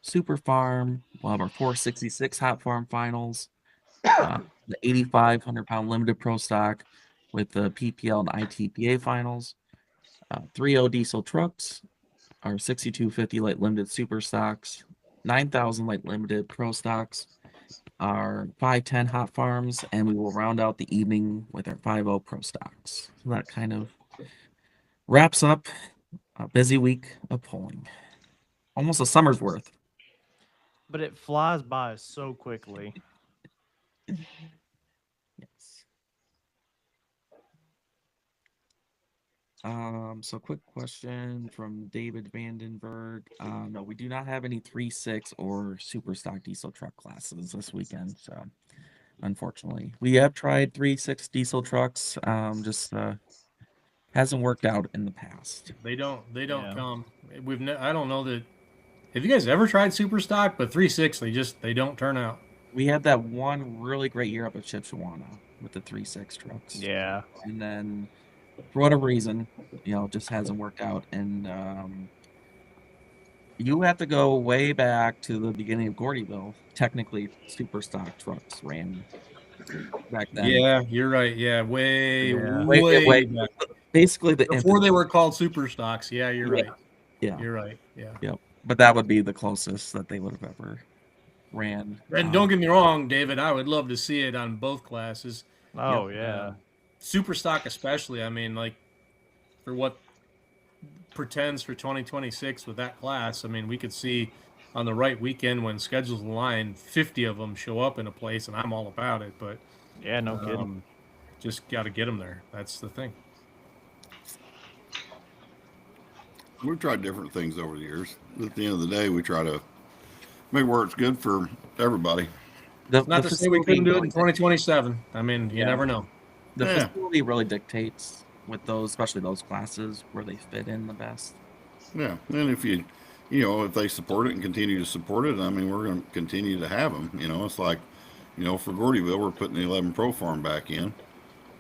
super farm. We'll have our 466 hot farm finals, the 8,500 pound limited pro stock with the PPL and ITPA finals, 3.0 diesel trucks, our 6250 light limited super stocks, 9,000 light limited pro stocks, our 510 hot farms, and we will round out the evening with our 5.0 pro stocks. So that kind of wraps up a busy week of pulling. Almost a summer's worth. but it flies by so quickly. Yes. So quick question from David Vandenberg. No, we do not have any 3.6 or super stock diesel truck classes this weekend. So unfortunately, we have tried 3.6 diesel trucks. Just hasn't worked out in the past. They don't Yeah. come. I don't know that. Have you guys ever tried super stock? But 3.6, they don't turn out. We had that one really great year up at Shipshawana with the 3.6 trucks. Yeah. And then for whatever reason, it just hasn't worked out. And you have to go way back to the beginning of Gordyville. Technically, super stock trucks ran back then. Yeah, you're right. Yeah, way Way back. basically the Before they were called super stocks. Yeah, you're right. Yeah. You're right. Yeah. But that would be the closest that they would have ever ran. And don't get me wrong, David, I would love to see it on both classes. Oh yeah. Super stock especially. I mean, like for what pretends for 2026 with that class, I mean, we could see on the right weekend when schedules align, 50 of them show up in a place, and I'm all about it. But Yeah, no kidding. just got to get them there. That's the thing. We've tried different things over the years. At the end of the day, we try to make where it's good for everybody. Not to say we couldn't do it in 2027. I mean, you never know. The Yeah. facility really dictates with those, especially those classes, where they fit in the best. Yeah, and if if they support it and continue to support it, I mean, we're going to continue to have them. It's like, for Gordyville, we're putting the 11 Pro Farm back in.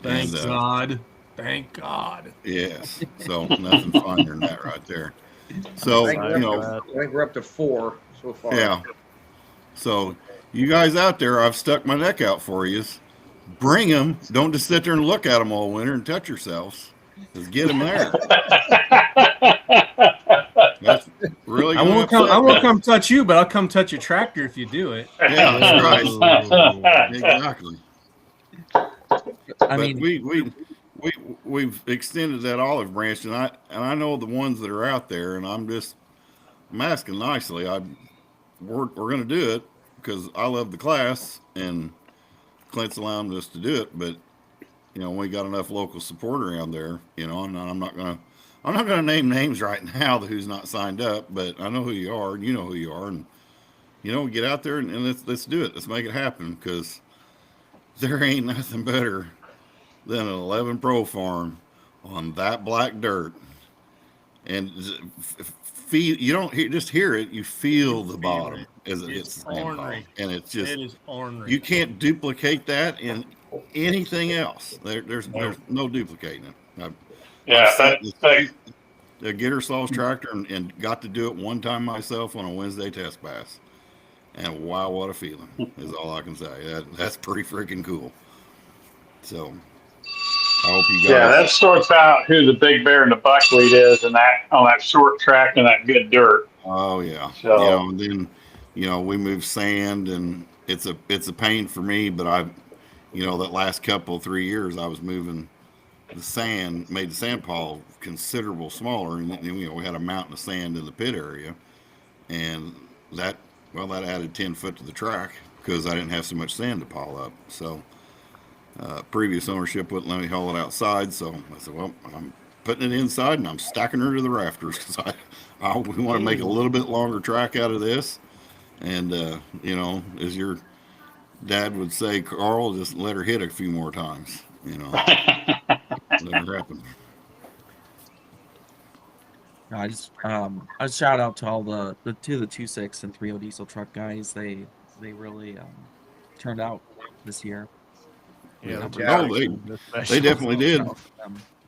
Thank And, God. Thank God. Yes. So nothing finer than that right there. So, I think we're up to 4 so far. yeah. So, you guys out there, I've stuck my neck out for you. Bring them. Don't just sit there and look at them all winter and touch yourselves. Just get them there. That's really. I won't come touch you, but I'll come touch your tractor if you do it. Yeah, that's right. Exactly. I mean, we've extended that olive branch, and I know the ones that are out there, and I'm asking nicely. We're going to do it because I love the class, and Clint's allowing us to do it. But we got enough local support around there, and I'm not gonna name names right now who's not signed up, but I know who you are, and you know who you are, and get out there and let's do it. Let's make it happen, because there ain't nothing better than an 11 Pro farm on that black dirt, and you don't just hear it, you feel the bottom as it hits the ornery, and it's just, it is ornery. You can't duplicate that in anything else. There's no duplicating it. The Gittersaw's tractor and got to do it one time myself on a Wednesday test pass, and wow, what a feeling is all I can say. That's pretty freaking cool. So I hope you guys. Yeah, that sorts out who the big bear and the buckwheat is, and that on that short track and that good dirt. Oh yeah. So and then we move sand, and it's a pain for me, but that last 3 years I was moving the sand, made the sand pile considerable smaller, and we had a mountain of sand in the pit area, and that added 10 foot to the track because I didn't have so much sand to pile up. So previous ownership wouldn't let me haul it outside, so I said, well, I'm putting it inside, and I'm stacking her to the rafters because we want to make a little bit longer track out of this, and as your dad would say, Carl, just let her hit a few more times, let her happen. I just shout out to all the 2.6 and 3.0 diesel truck guys. They really turned out this year. Yeah, They definitely did.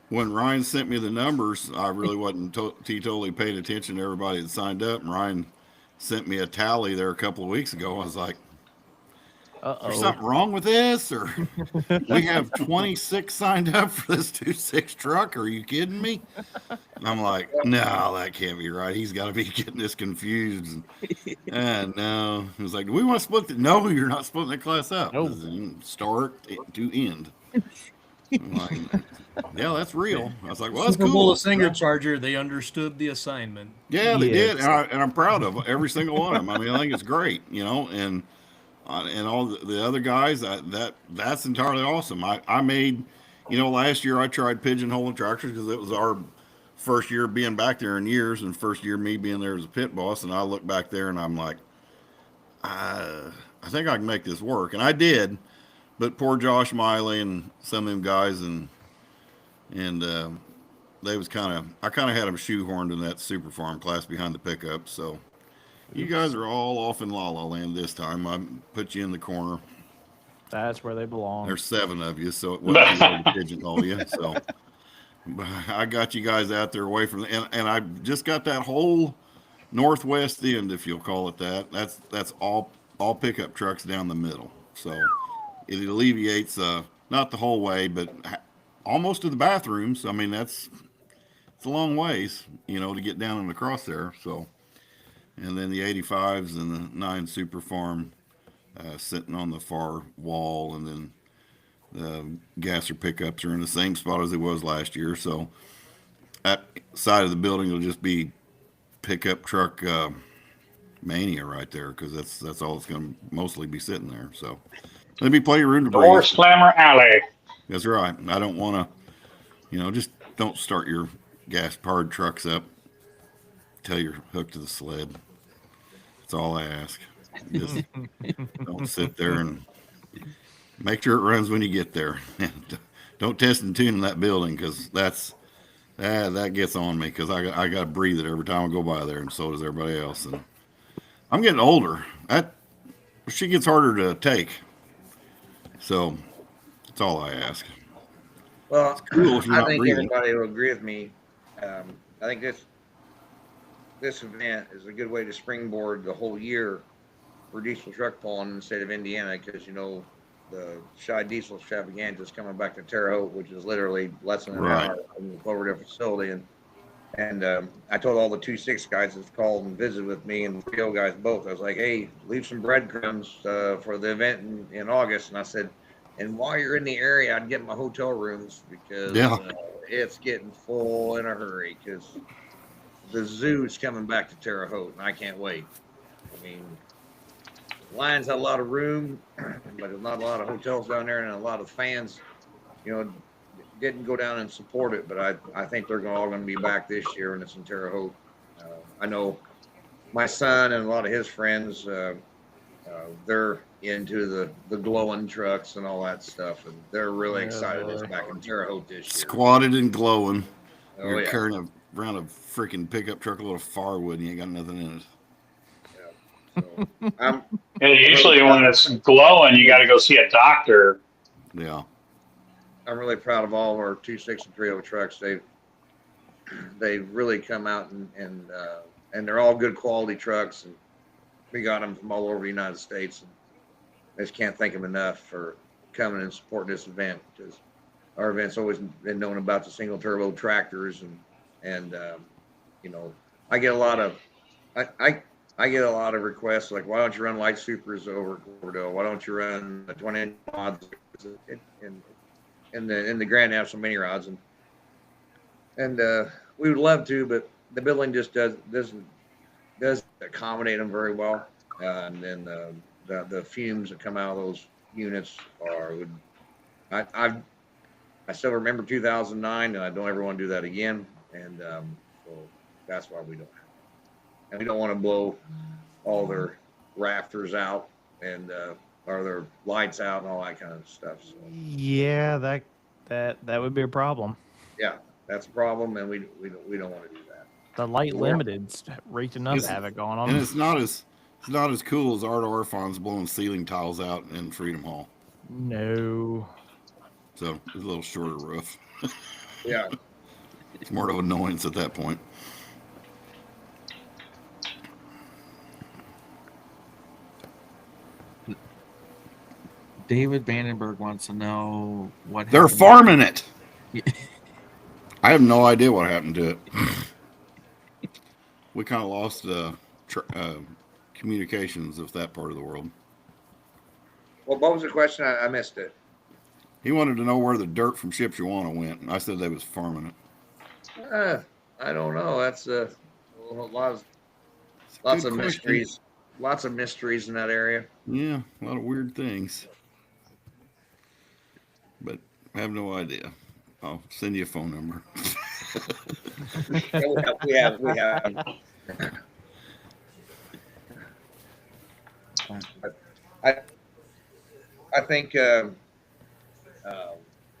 When Ryan sent me the numbers, I really wasn't totally paying attention to everybody that signed up. And Ryan sent me a tally there a couple of weeks ago. I was like, there's something wrong with this? Or we have 26 signed up for this 2.6 truck. Are you kidding me? And I'm like, no, that can't be right. He's got to be getting this confused. And no, he was like, do we want to split it? No, you're not splitting the class up. Nope. Start to end. I'm like, yeah, that's real. I was like, well, that's Super Bowl cool. of Singer Charger, they understood the assignment. Yeah, they did, and I'm proud of every single one of them. I mean, I think it's great, and all the other guys. That's entirely awesome. I made, last year I tried pigeonholing tractors because it was our first year being back there in years, and first year me being there as a pit boss. And I look back there and I'm like, I think I can make this work, and I did. But poor Josh Miley and some of them guys, and they was I kind of had them shoehorned in that super farm class behind the pickup. So you guys are all off in La La Land this time. I put you in the corner. That's where they belong. There's 7 of you, so it wasn't too hard to pigeonhole you. So but I got you guys out there away from and I just got that whole northwest end, if you'll call it that. That's all pickup trucks down the middle. So it alleviates not the whole way, but almost to the bathrooms. I mean, it's a long ways, to get down and across there. So, and then the 85s and the 9 Super Farm sitting on the far wall, and then the gasser pickups are in the same spot as it was last year. So that side of the building will just be pickup truck mania right there, because that's all it's going to mostly be sitting there. So there'll be plenty of room to breathe. Door Slammer Alley. That's right. I don't want to, just don't start your gas-powered trucks up till you're hooked to the sled. That's all I ask. Just don't sit there, and make sure it runs when you get there. Don't test and tune in that building, because that gets on me, because I got to breathe it every time I go by there, and so does everybody else. And I'm getting older. She gets harder to take. So that's all I ask. Well, It's cool if you're I not think breathing. everybody will agree with me. I think this event is a good way to springboard the whole year for diesel truck pulling in the state of Indiana, because you know the Shy Diesel Extravaganza is coming back to Terre Haute, which is literally less than an Right. hour from the Cloverdale facility. And I told all the 2-6 guys that called and visited with me, and the 3 guys both. I was like, hey, leave some breadcrumbs for the event in August. And I said, and while you're in the area, I'd get my hotel rooms because Yeah. it's getting full in a hurry because the zoo's coming back to Terre Haute, and I can't wait. I mean, Lions had a lot of room, but there's not a lot of hotels down there, and a lot of fans, you know, didn't go down and support it. But I think they're all going to be back this year, and it's in Terre Haute. I know my son and a lot of his friends, they're into the glowing trucks and all that stuff, and they're really excited it's back in Terre Haute this year. Squatted and glowing. Oh, You're yeah. carrying around a freaking pickup truck, a little firewood, and you ain't got nothing in it. So I'm And usually when it's glowing, you got to go see a doctor. Yeah. I'm really proud of all of our 2.6 and 3.0 trucks. They've really come out and they're all good quality trucks, and we got them from all over the United States. And I just can't thank them enough for coming and supporting this event, because our event's always been known about the single turbo tractors, and you know, I get a lot of I get a lot of requests like, why don't you run light supers over Cloverdale? Why don't you run the 20 mods in the Grand National mini rods? And we would love to, but the building just doesn't accommodate them very well. And then the fumes that come out of those units I still remember 2009, and I don't ever want to do that again. And so that's why we don't have it. And we don't want to blow all their rafters out and or their lights out and all that kind of stuff. So Yeah, that would be a problem. yeah, that's a problem, and we don't want to do that. The light limited's wreaked enough It's- havoc on And them. it's not as cool as Art Orphans blowing ceiling tiles out in Freedom Hall. No. So it's a little shorter roof. Yeah. It's more of an annoyance at that point. David Vandenberg wants to know what They're happened- farming it. I have no idea what happened to it. We kind of lost communications with that part of the world. Well, what was the question? I missed it. He wanted to know where the dirt from Shipshawana went, and I said they was farming it. I don't know. That's a lot of It's a lots good of question. mysteries. Lots of mysteries in that area. Yeah, a lot of weird things. But I have no idea. I'll send you a phone number. Yeah, we have. I think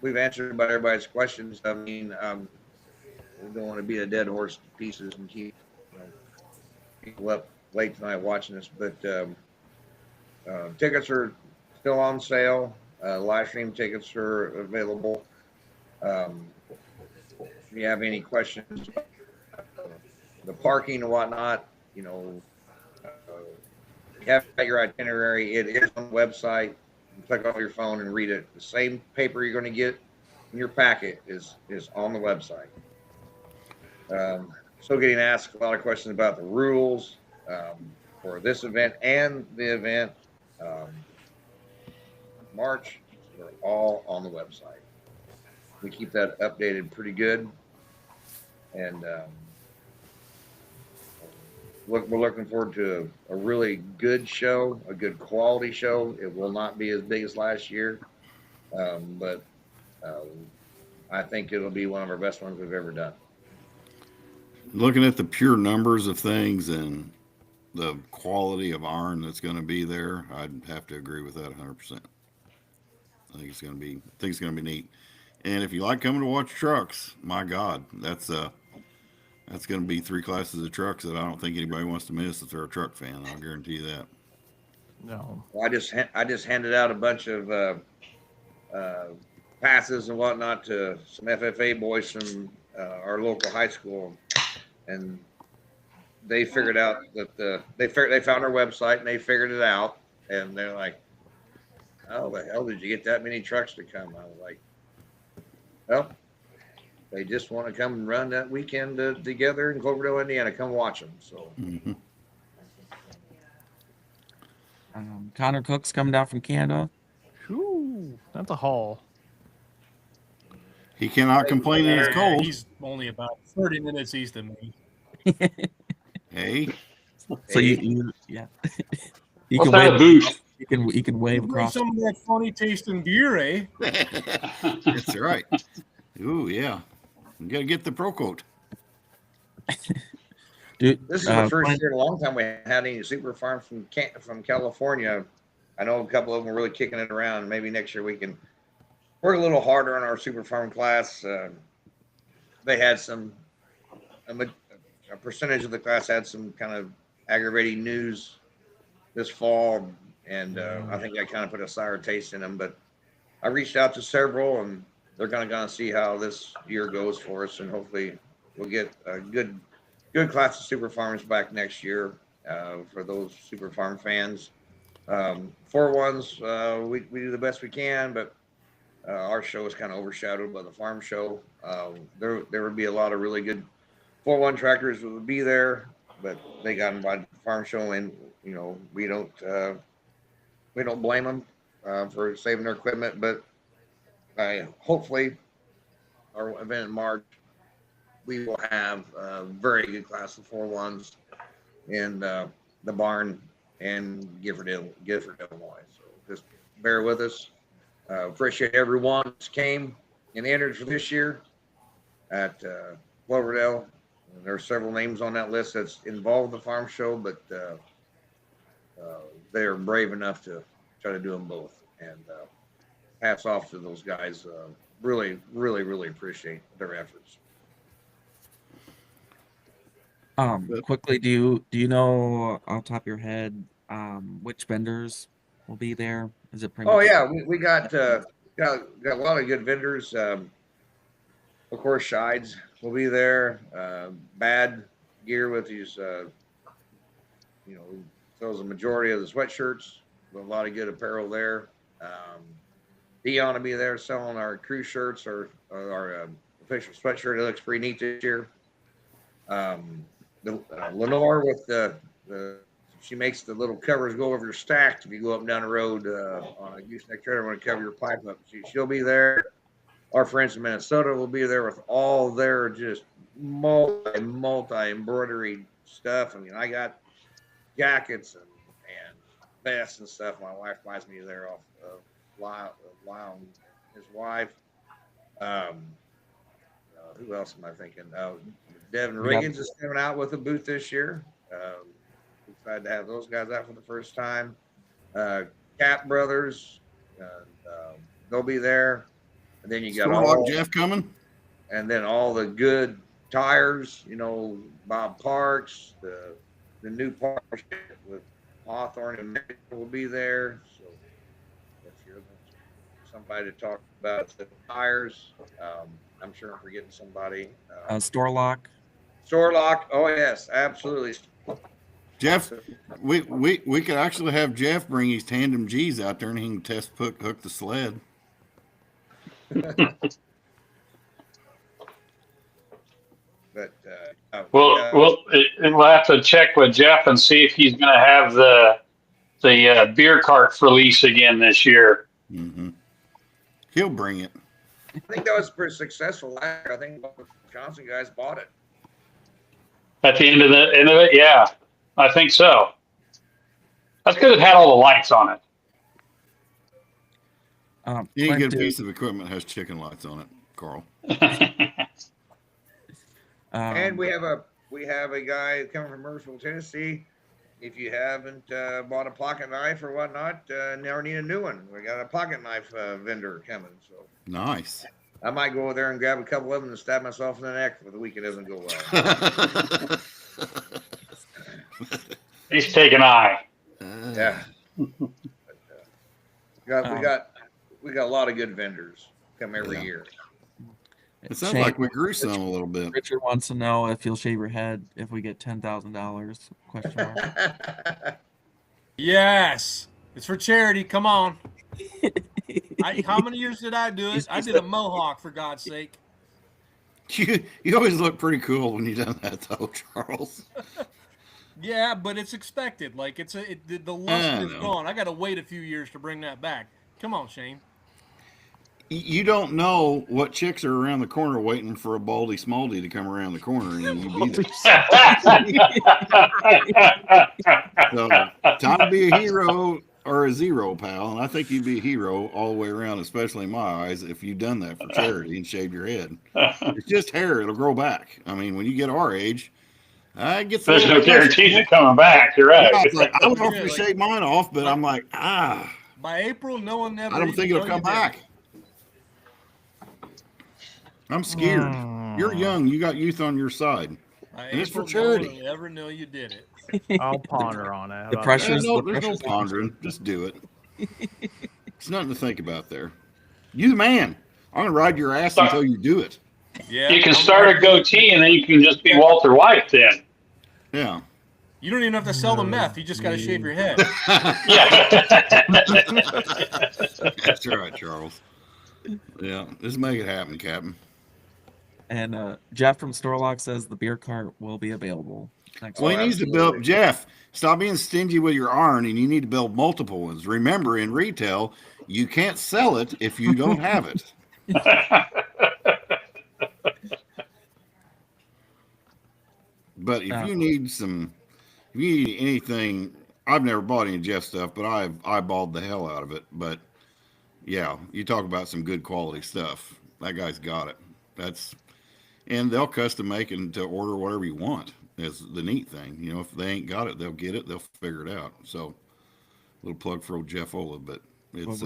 we've answered about everybody's questions. I mean, we don't want to beat a dead horse to pieces and keep people up late tonight watching this, but tickets are still on sale. Live stream tickets are available. If you have any questions, the parking and whatnot, you know, you have your itinerary. It is on the website. You click on your phone and read it. The same paper you're going to get in your packet is on the website. Still getting asked a lot of questions about the rules for this event and the event. March, they're all on the website. We keep that updated pretty good. And we're looking forward to a really good show, a good quality show. It will not be as big as last year, but I think it'll be one of our best ones we've ever done. Looking at the pure numbers of things and the quality of iron that's going to be there, I'd have to agree with that 100%. I think it's going to be neat. And if you like coming to watch trucks, my God, that's going to be 3 classes of trucks that I don't think anybody wants to miss if they're a truck fan. I'll guarantee you that. No. Well, I just handed out a bunch of passes and whatnot to some FFA boys from our local high school, and they figured out that they found our website and they figured it out, and they're like, "How the hell did you get that many trucks to come?" I was like, "Well, they just want to come and run that weekend together in Cloverdale, Indiana. Come watch them." So Mhm. Connor Cook's coming down from Canada. Whew, that's a haul. He cannot complain that it's cold. He's only about 30 minutes east of me. Hey, So you yeah. You What's can that, a wave. boost? You can wave Bring across. some of that funny tasting beer, eh? that's right. Ooh, yeah. You got to get the Pro Coat. Dude, this is the first Clint, year in a long time we had any super farms from California. I know a couple of them are really kicking it around. Maybe next year we can work a little harder on our super farm class. They had a percentage of the class had some kind of aggravating news this fall, and I think I kind of put a sour taste in them. But I reached out to several, and they're going to see how this year goes for us, and hopefully we'll get a good class of super farms back next year for those super farm fans. 4-1s, we do the best we can, but our show is kind of overshadowed by the farm show. There would be a lot of really good 4-1 tractors that would be there, but they got invited to the farm show, and we don't blame them for saving their equipment. But hopefully our event in March, we will have a very good class of 4-1s in the barn in Gifford, Illinois. So just bear with us. Appreciate everyone that came and entered for this year at Cloverdale. There are several names on that list that's involved in the farm show, but they are brave enough to try to do them both. And hats off to those guys. Really, really, really appreciate their efforts. Quickly, do you know off the top of your head which vendors will be there? Is it pretty Oh much? yeah, we got a lot of good vendors. Of course, Shides will be there. Bad Gear with his, sells a majority of the sweatshirts. A lot of good apparel there. Dion will be there selling our crew shirts or our official sweatshirt. It looks pretty neat this year. Lenore with she makes the little covers go over your stack if you go up and down the road on a gooseneck trailer. Want to cover your pipe up. She'll be there. Our friends in Minnesota will be there with all their just multi embroidery stuff. I mean, I got jackets and vests and stuff. My wife buys me there off of Lyle and his wife. Who else am I thinking? Devin Riggins is coming out with a booth this year. Excited to have those guys out for the first time. Cap Brothers, they'll be there. And then you got all Jeff coming. And then all the good tires, Bob Parks, the new partnership with Hawthorne and Medical will be there. So if you're somebody to talk about the tires, I'm sure I'm forgetting somebody. Storlock. Oh yes, absolutely. Jeff, we could actually have Jeff bring his tandem G's out there and he can hook the sled. But we'll have to check with Jeff and see if he's going to have the beer cart release again this year. Mm-hmm. He'll bring it. I think that was pretty successful last year. I think the Johnson guys bought it. At the end of it, yeah, I think so. That's because it had all the lights on it. Any good piece of equipment has chicken lights on it, Carl. And we have a guy coming from Murrysville, Tennessee. If you haven't bought a pocket knife or whatnot, never need a new one. We got a pocket knife vendor coming. So nice. I might go over there and grab a couple of them and stab myself in the neck if the weekend doesn't go well. He's taking eye. Yeah. We got a lot of good vendors come every year. It sounds Shane, like we grew some a little bit. Richard wants to know if you'll shave your head if we get $10,000? Question mark. Yes, it's for charity. Come on. How many years did I do it? I did a mohawk, for God's sake. You always look pretty cool when you done that, though, Charles. Yeah, but it's expected. Like the luster I is know. gone. I got to wait a few years to bring that back. Come on, Shane. You don't know what chicks are around the corner waiting for a Baldy Smaldy to come around the corner and then you be there. So, time to be a hero or a zero, pal. And I think you'd be a hero all the way around, especially in my eyes, if you've done that for charity and shaved your head. It's just hair. It'll grow back. I mean, when you get our age, I get There's no guarantees of coming back. You're right. Yeah, it's like, I would offer to shave mine off, but I'm like, By April, no one ever. I don't think it'll come back. I'm scared. You're young. You got youth on your side. And it's for charity. No one will ever know you did it. I'll ponder on it. How The about pressure's that? There's no pondering. Just do it. It's nothing to think about there. You the man. I'm gonna ride your ass until you do it. Yeah. You can start a goatee and then you can just be Walter White then. Yeah. You don't even have to sell the meth. You just got to shave your head. Yeah. That's right, Charles. Yeah, just make it happen, Captain. And Jeff from Storlock says the beer cart will be available next Well, week. he needs to build. Jeff, stop being stingy with your iron, and you need to build multiple ones. Remember, in retail, you can't sell it if you don't have it. But if you need some, if you need anything, I've never bought any Jeff stuff, but I've eyeballed the hell out of it. But yeah, you talk about some good quality stuff. That guy's got it. And they'll custom make it to order whatever you want. Is the neat thing. You know, if they ain't got it, they'll get it. They'll figure it out. So, little plug for old Jeff Ola, but it's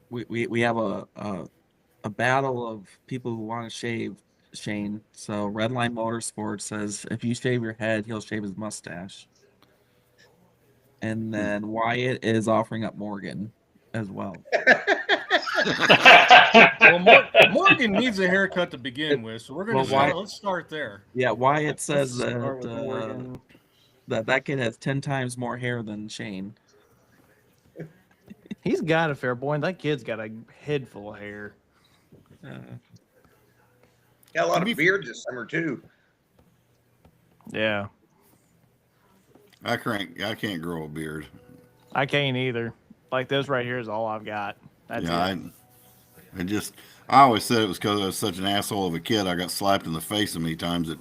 we have a battle of people who want to shave Shane. So Redline Motorsports says if you shave your head, he'll shave his mustache. And then Wyatt is offering up Morgan as well. Well, Morgan needs a haircut to begin with, so we're going to let's start there. Yeah, Wyatt says Start with Morgan. that kid has 10 times more hair than Shane. He's got a fair point. That kid's got a head full of hair. Got a lot of beard this summer too. Yeah, I can't grow a beard. I can't either. Like this right here is all I've got. That's it. I always said it was because I was such an asshole of a kid. I got slapped in the face so many times that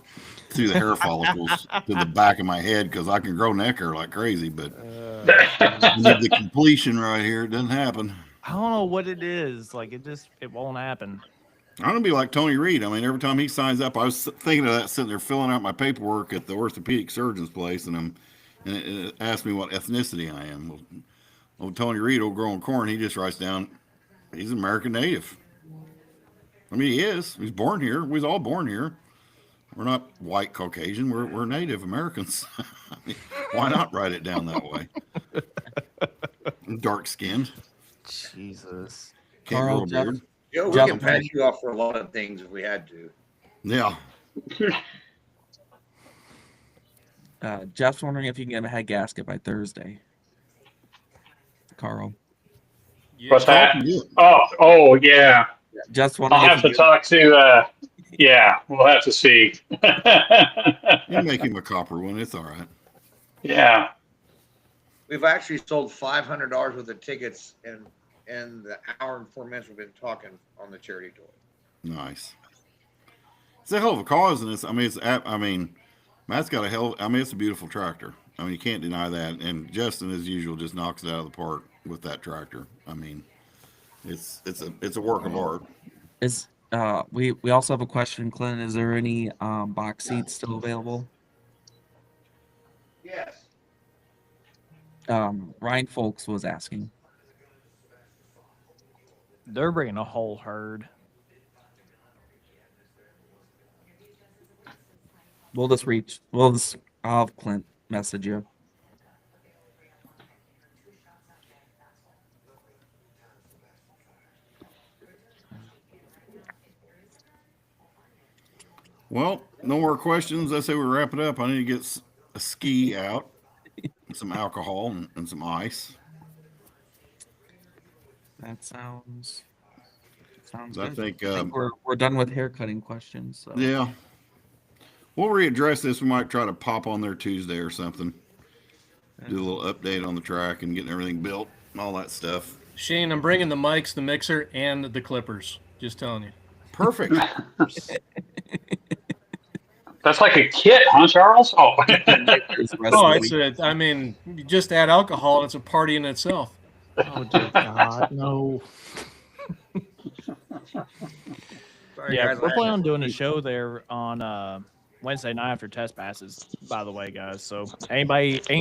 threw the hair follicles to the back of my head because I can grow neck hair like crazy, but you need the completion right here. It doesn't happen. I don't know what it is. Like it won't happen. I'm gonna be like Tony Reed. I mean, every time he signs up, I was thinking of that sitting there filling out my paperwork at the orthopedic surgeon's place, and it asked me what ethnicity I am. Well, Tony Reed, old growing corn, he just writes down he's an American native. I mean, he is. He's born here. We're all born here. We're not white Caucasian. We're Native Americans. I mean, why not write it down that way? Dark skinned. Jesus. Can't grow a beard. Joe, we can pass you off for a lot of things if we had to. Yeah. Jeff's wondering if you can get a head gasket by Thursday. Carl. What's that? Oh, yeah. Just wondering. I'll have to talk to. Yeah, we'll have to see. You make him a copper one. It's all right. Yeah. We've actually sold $500 worth of tickets in the hour and 4 minutes we've been talking on the charity tour. Nice. It's a hell of a cause, and Matt's got it's a beautiful tractor. I mean, you can't deny that. And Justin, as usual, just knocks it out of the park with that tractor. I mean, it's a work of art. We also have a question, Clint. Is there any box seats still available? Yes. Ryan Folks was asking. They're bringing a whole herd. I'll have Clint message you. Well, no more questions. I say we wrap it up. I need to get a ski out, some alcohol, and some ice. That sounds I good. think, I think we're done with haircutting questions. So. yeah. We'll readdress this. We might try to pop on there Tuesday or something. Do a little update on the track and getting everything built and all that stuff. Shane, I'm bringing the mics, the mixer, and the clippers. Just telling you. Perfect. That's like a kit, huh, Charles? Oh, Oh, I mean, you just add alcohol and it's a party in itself. Oh dear God, no. Sorry, Yeah, guys, we're I- planning on doing a show there on Wednesday night after test passes. By the way, guys, so any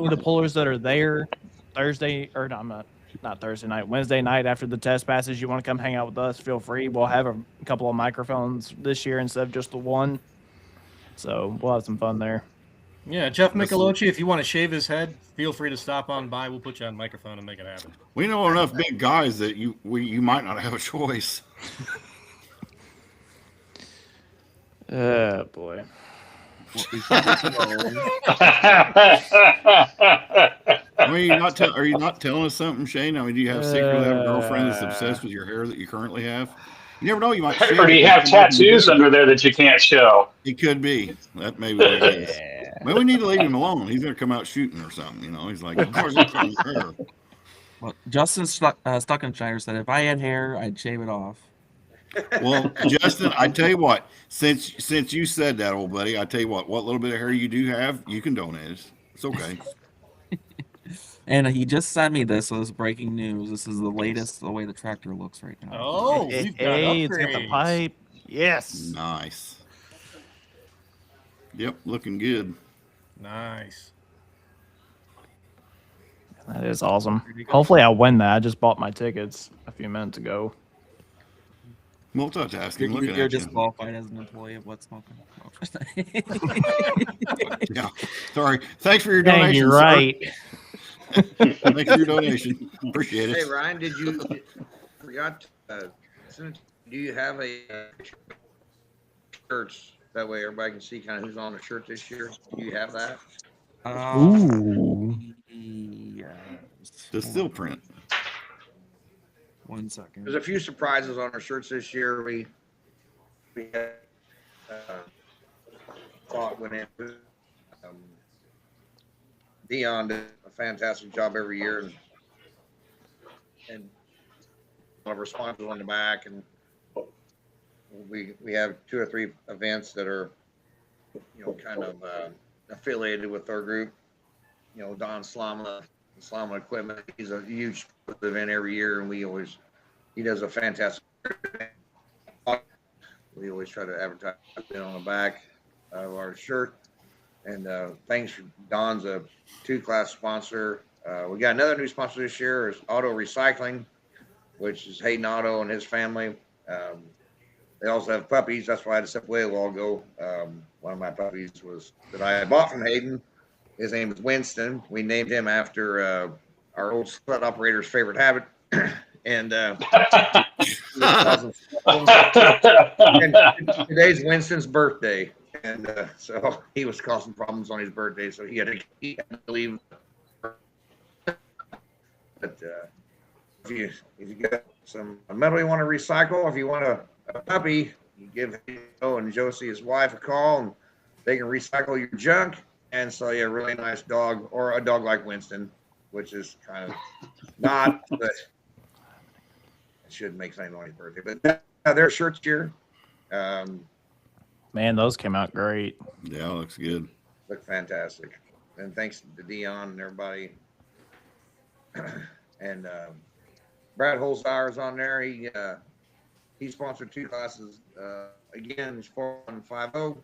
of the pullers that are there Thursday or no, I'm not Thursday night, Wednesday night after the test passes, you want to come hang out with us? Feel free. We'll have a couple of microphones this year instead of just the one. So we'll have some fun there. Yeah, Jeff Michelocci, if you want to shave his head, feel free to stop on by. We'll put you on microphone and make it happen. We know enough big guys that you might not have a choice. Oh boy. I mean, are you not telling us something, Shane? I mean, do you have secretly have a girlfriend that's obsessed with your hair that you currently have? You never know. You might. or do you have tattoos under there that you can't show? It could be. That may be what it is. Maybe we need to leave him alone. He's going to come out shooting or something. You know, he's like, of course, it's on your hair. Well, Justin Stuckenshire said if I had hair, I'd shave it off. Well, Justin, I tell you what. Since you said that, old buddy, I tell you what little bit of hair you do have, you can donate it. It's okay. And he just sent me this, so this is breaking news. This is the latest, the way the tractor looks right now. Oh, we've got Hey, it's got the upgrades. pipe. Yes. Nice. Yep, looking good. Nice. That is awesome. Hopefully I win that. I just bought my tickets a few minutes ago. Multitasking. Looking You're at you. disqualified as an employee of What's Smoking. Yeah. Sorry. Thanks for your Dang, donation. you're sir. right. Thanks for your donation. Appreciate Hey, it. Ryan, did you forgot? Do you have a shirts? That way everybody can see kind of who's on the shirt this year. Do you have that? Ooh. Yes. The still print. 1 second. There's a few surprises on our shirts this year. We had, thought went in. Dion did a fantastic job every year, and one of our sponsors on the back, and we have 2 or 3 events that are, kind of affiliated with our group. Don Slama Equipment. He's a huge event every year, and he does a fantastic. We always try to advertise it on the back of our shirt. And thanks, Don's a 2-class sponsor. We got another new sponsor this year is Auto Recycling, which is Hayden Auto and his family. They also have puppies. That's why I had to step away a while ago. One of my puppies that I had bought from Hayden. His name is Winston. We named him after our old slut operator's favorite habit. And today's Winston's birthday. And so he was causing problems on his birthday, so he had to leave. But if you got some metal you want to recycle, if you want a puppy, you give Joe and Josie, his wife, a call, and they can recycle your junk and sell you a really nice dog, or a dog like Winston, which is kind of not, but it should make something on his birthday. But their shirts here. Man, those came out great. Yeah, looks good. Look fantastic. And thanks to Dion and everybody. And Brad Holzhauer's on there. He sponsored 2 classes. Again, it's 4150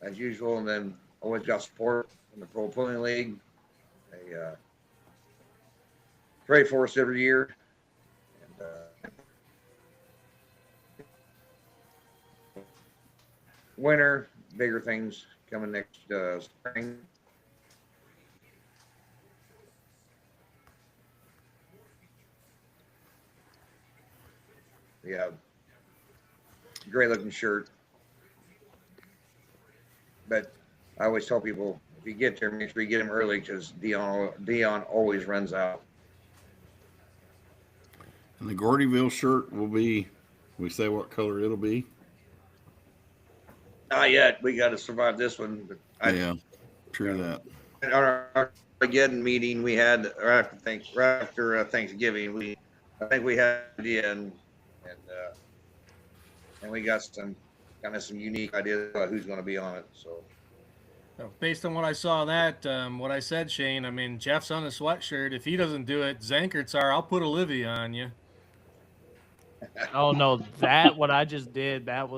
as usual. And then always got support from the Pro Pulling League. They trade for us every year. And winter, bigger things coming next spring. Yeah, great looking shirt. but I always tell people if you get there, make sure you get them early because Dion always runs out. And the Gordyville shirt will be. We say what color it'll be. Not yet. We got to survive this one. But Yeah, true that. At our Armageddon meeting we had right after Thanksgiving, I think we had an idea and we got some unique ideas about who's going to be on it. So Based on what I saw that, what I said, Shane, I mean, Jeff's on a sweatshirt. If he doesn't do it, Zankerts are. I'll put Olivia on you. Oh no, what I just did, that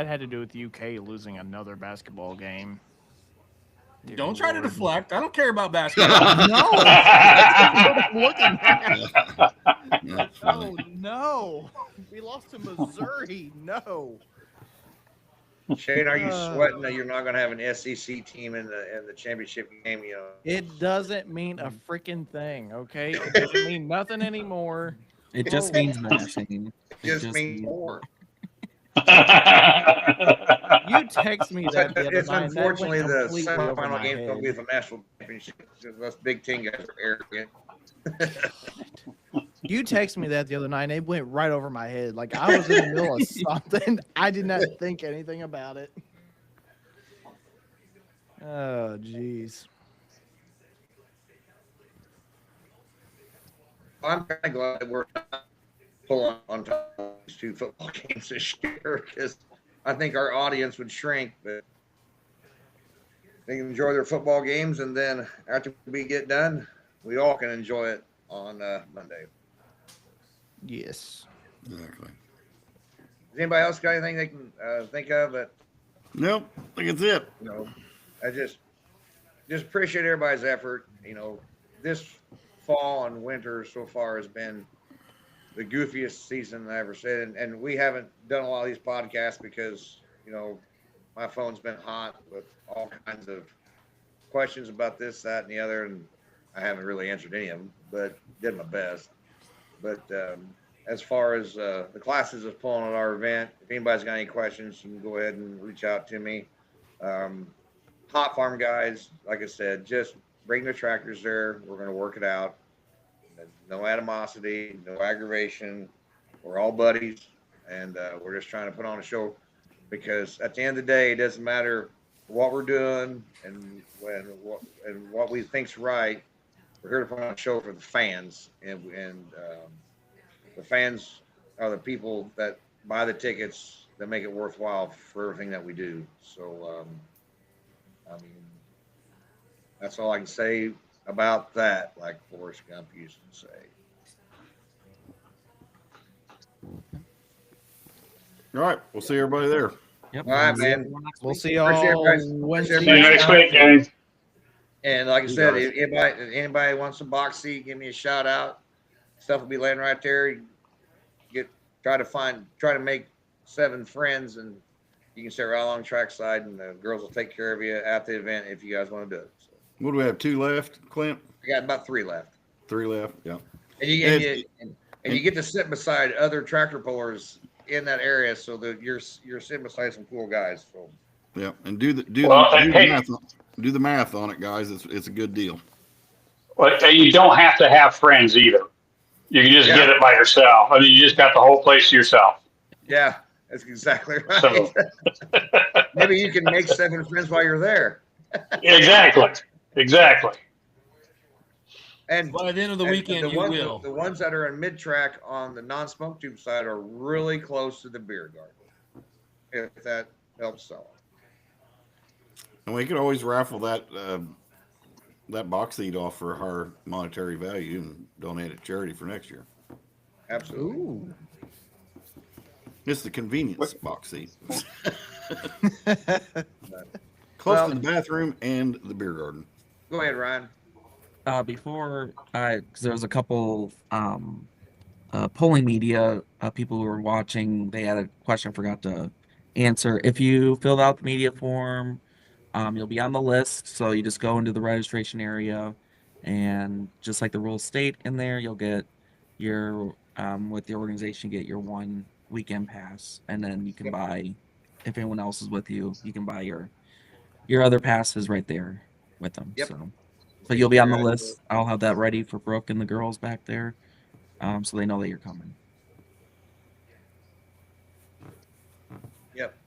had to do with the UK losing another basketball game. Dear Don't try to Lord. deflect. I don't care about basketball. No, that's what I'm looking at. That's Oh funny. no, we lost to Missouri. No. Shane, are you sweating that you're not going to have an SEC team in the championship game? You know, It doesn't mean a freaking thing, okay? It doesn't mean nothing anymore. It just means more, Shane. it just means more. You text me that the other It's night, and that went unfortunately the completely over semifinal my game is going to be head. the national championship. Because us Big Ten guys are arrogant. You texted me that the other night, and it went right over my head. Like I was in the middle of something. I did not think anything about it. Oh, jeez. I'm kind of glad we're not pulling on top of these two football games this year because I think our audience would shrink. But they can enjoy their football games, and then after we get done, we all can enjoy it on Monday. Yes. Exactly. Does anybody else got anything they can think of? But Nope. I think it's it. you know, I just appreciate everybody's effort. You know, this fall and winter so far has been the goofiest season I ever said, and we haven't done a lot of these podcasts because you know my phone's been hot with all kinds of questions about this, that, and the other, and I haven't really answered any of them, but did my best. But as far as the classes is pulling at our event, if anybody's got any questions, you can go ahead and reach out to me. Hot farm guys, like I said, just bring the tractors there. We're going to work it out. No animosity, no aggravation. We're all buddies, and we're just trying to put on a show because at the end of the day, it doesn't matter what we're doing and what we think's right. We're here to put on a show for the fans, and the fans are the people that buy the tickets that make it worthwhile for everything that we do. So, I mean, that's all I can say about that, like Forrest Gump used to say. All right. We'll see everybody there. Yep. All right, See man. everyone next We'll week. see Appreciate y'all everybody's- Wednesday. See you next week, guys. And like I You said, guys. if anybody wants a box seat, give me a shout out. Stuff will be laying right there. Try to make 7 friends, and you can sit right along trackside, and the girls will take care of you at the event if you guys want to do it. So What do we have? 2 left, Clint? I got about 3 left, 3 left. Yeah. and you get to sit beside other tractor pullers in that area, so that you're sitting beside some cool guys. So Yeah. And Well, the hey. math. Do the math on it, guys. It's a good deal. But you don't have to have friends either. You can just Yeah. get it by yourself. I mean, you just got the whole place to yourself. yeah, that's exactly right. So Maybe you can make 7 friends while you're there. exactly. And By the end of the weekend, you will. The ones that are in mid track on the non smoke tube side are really close to the beer garden. If that helps sell. And we could always raffle that box seat off for higher monetary value and donate it to charity for next year. Absolutely. Ooh. It's the convenience box seat. Close Well- to the bathroom and the beer garden. Go ahead, Ryan. Before, because there was a couple polling media people who were watching, they had a question I forgot to answer. If you filled out the media form, you'll be on the list. So you just go into the registration area, and just like the rules state in there, you'll get your with the organization, you get your 1 weekend pass, and then you can buy. If anyone else is with you, you can buy your Your other pass is right there with them. Yep. So you'll be on the Right. list. I'll have that ready for Brooke and the girls back there, so they know that you're coming. Yep.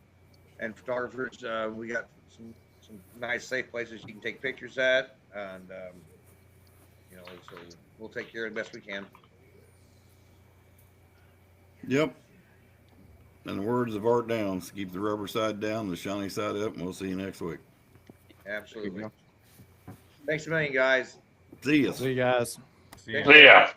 And photographers, we got some nice safe places you can take pictures at, and you know, so we'll take care of the best we can. Yep. In the words of Art Downs, keep the rubber side down, the shiny side up, and we'll see you next week. Absolutely. Thanks a million, guys. See ya. See you guys. See ya. See ya.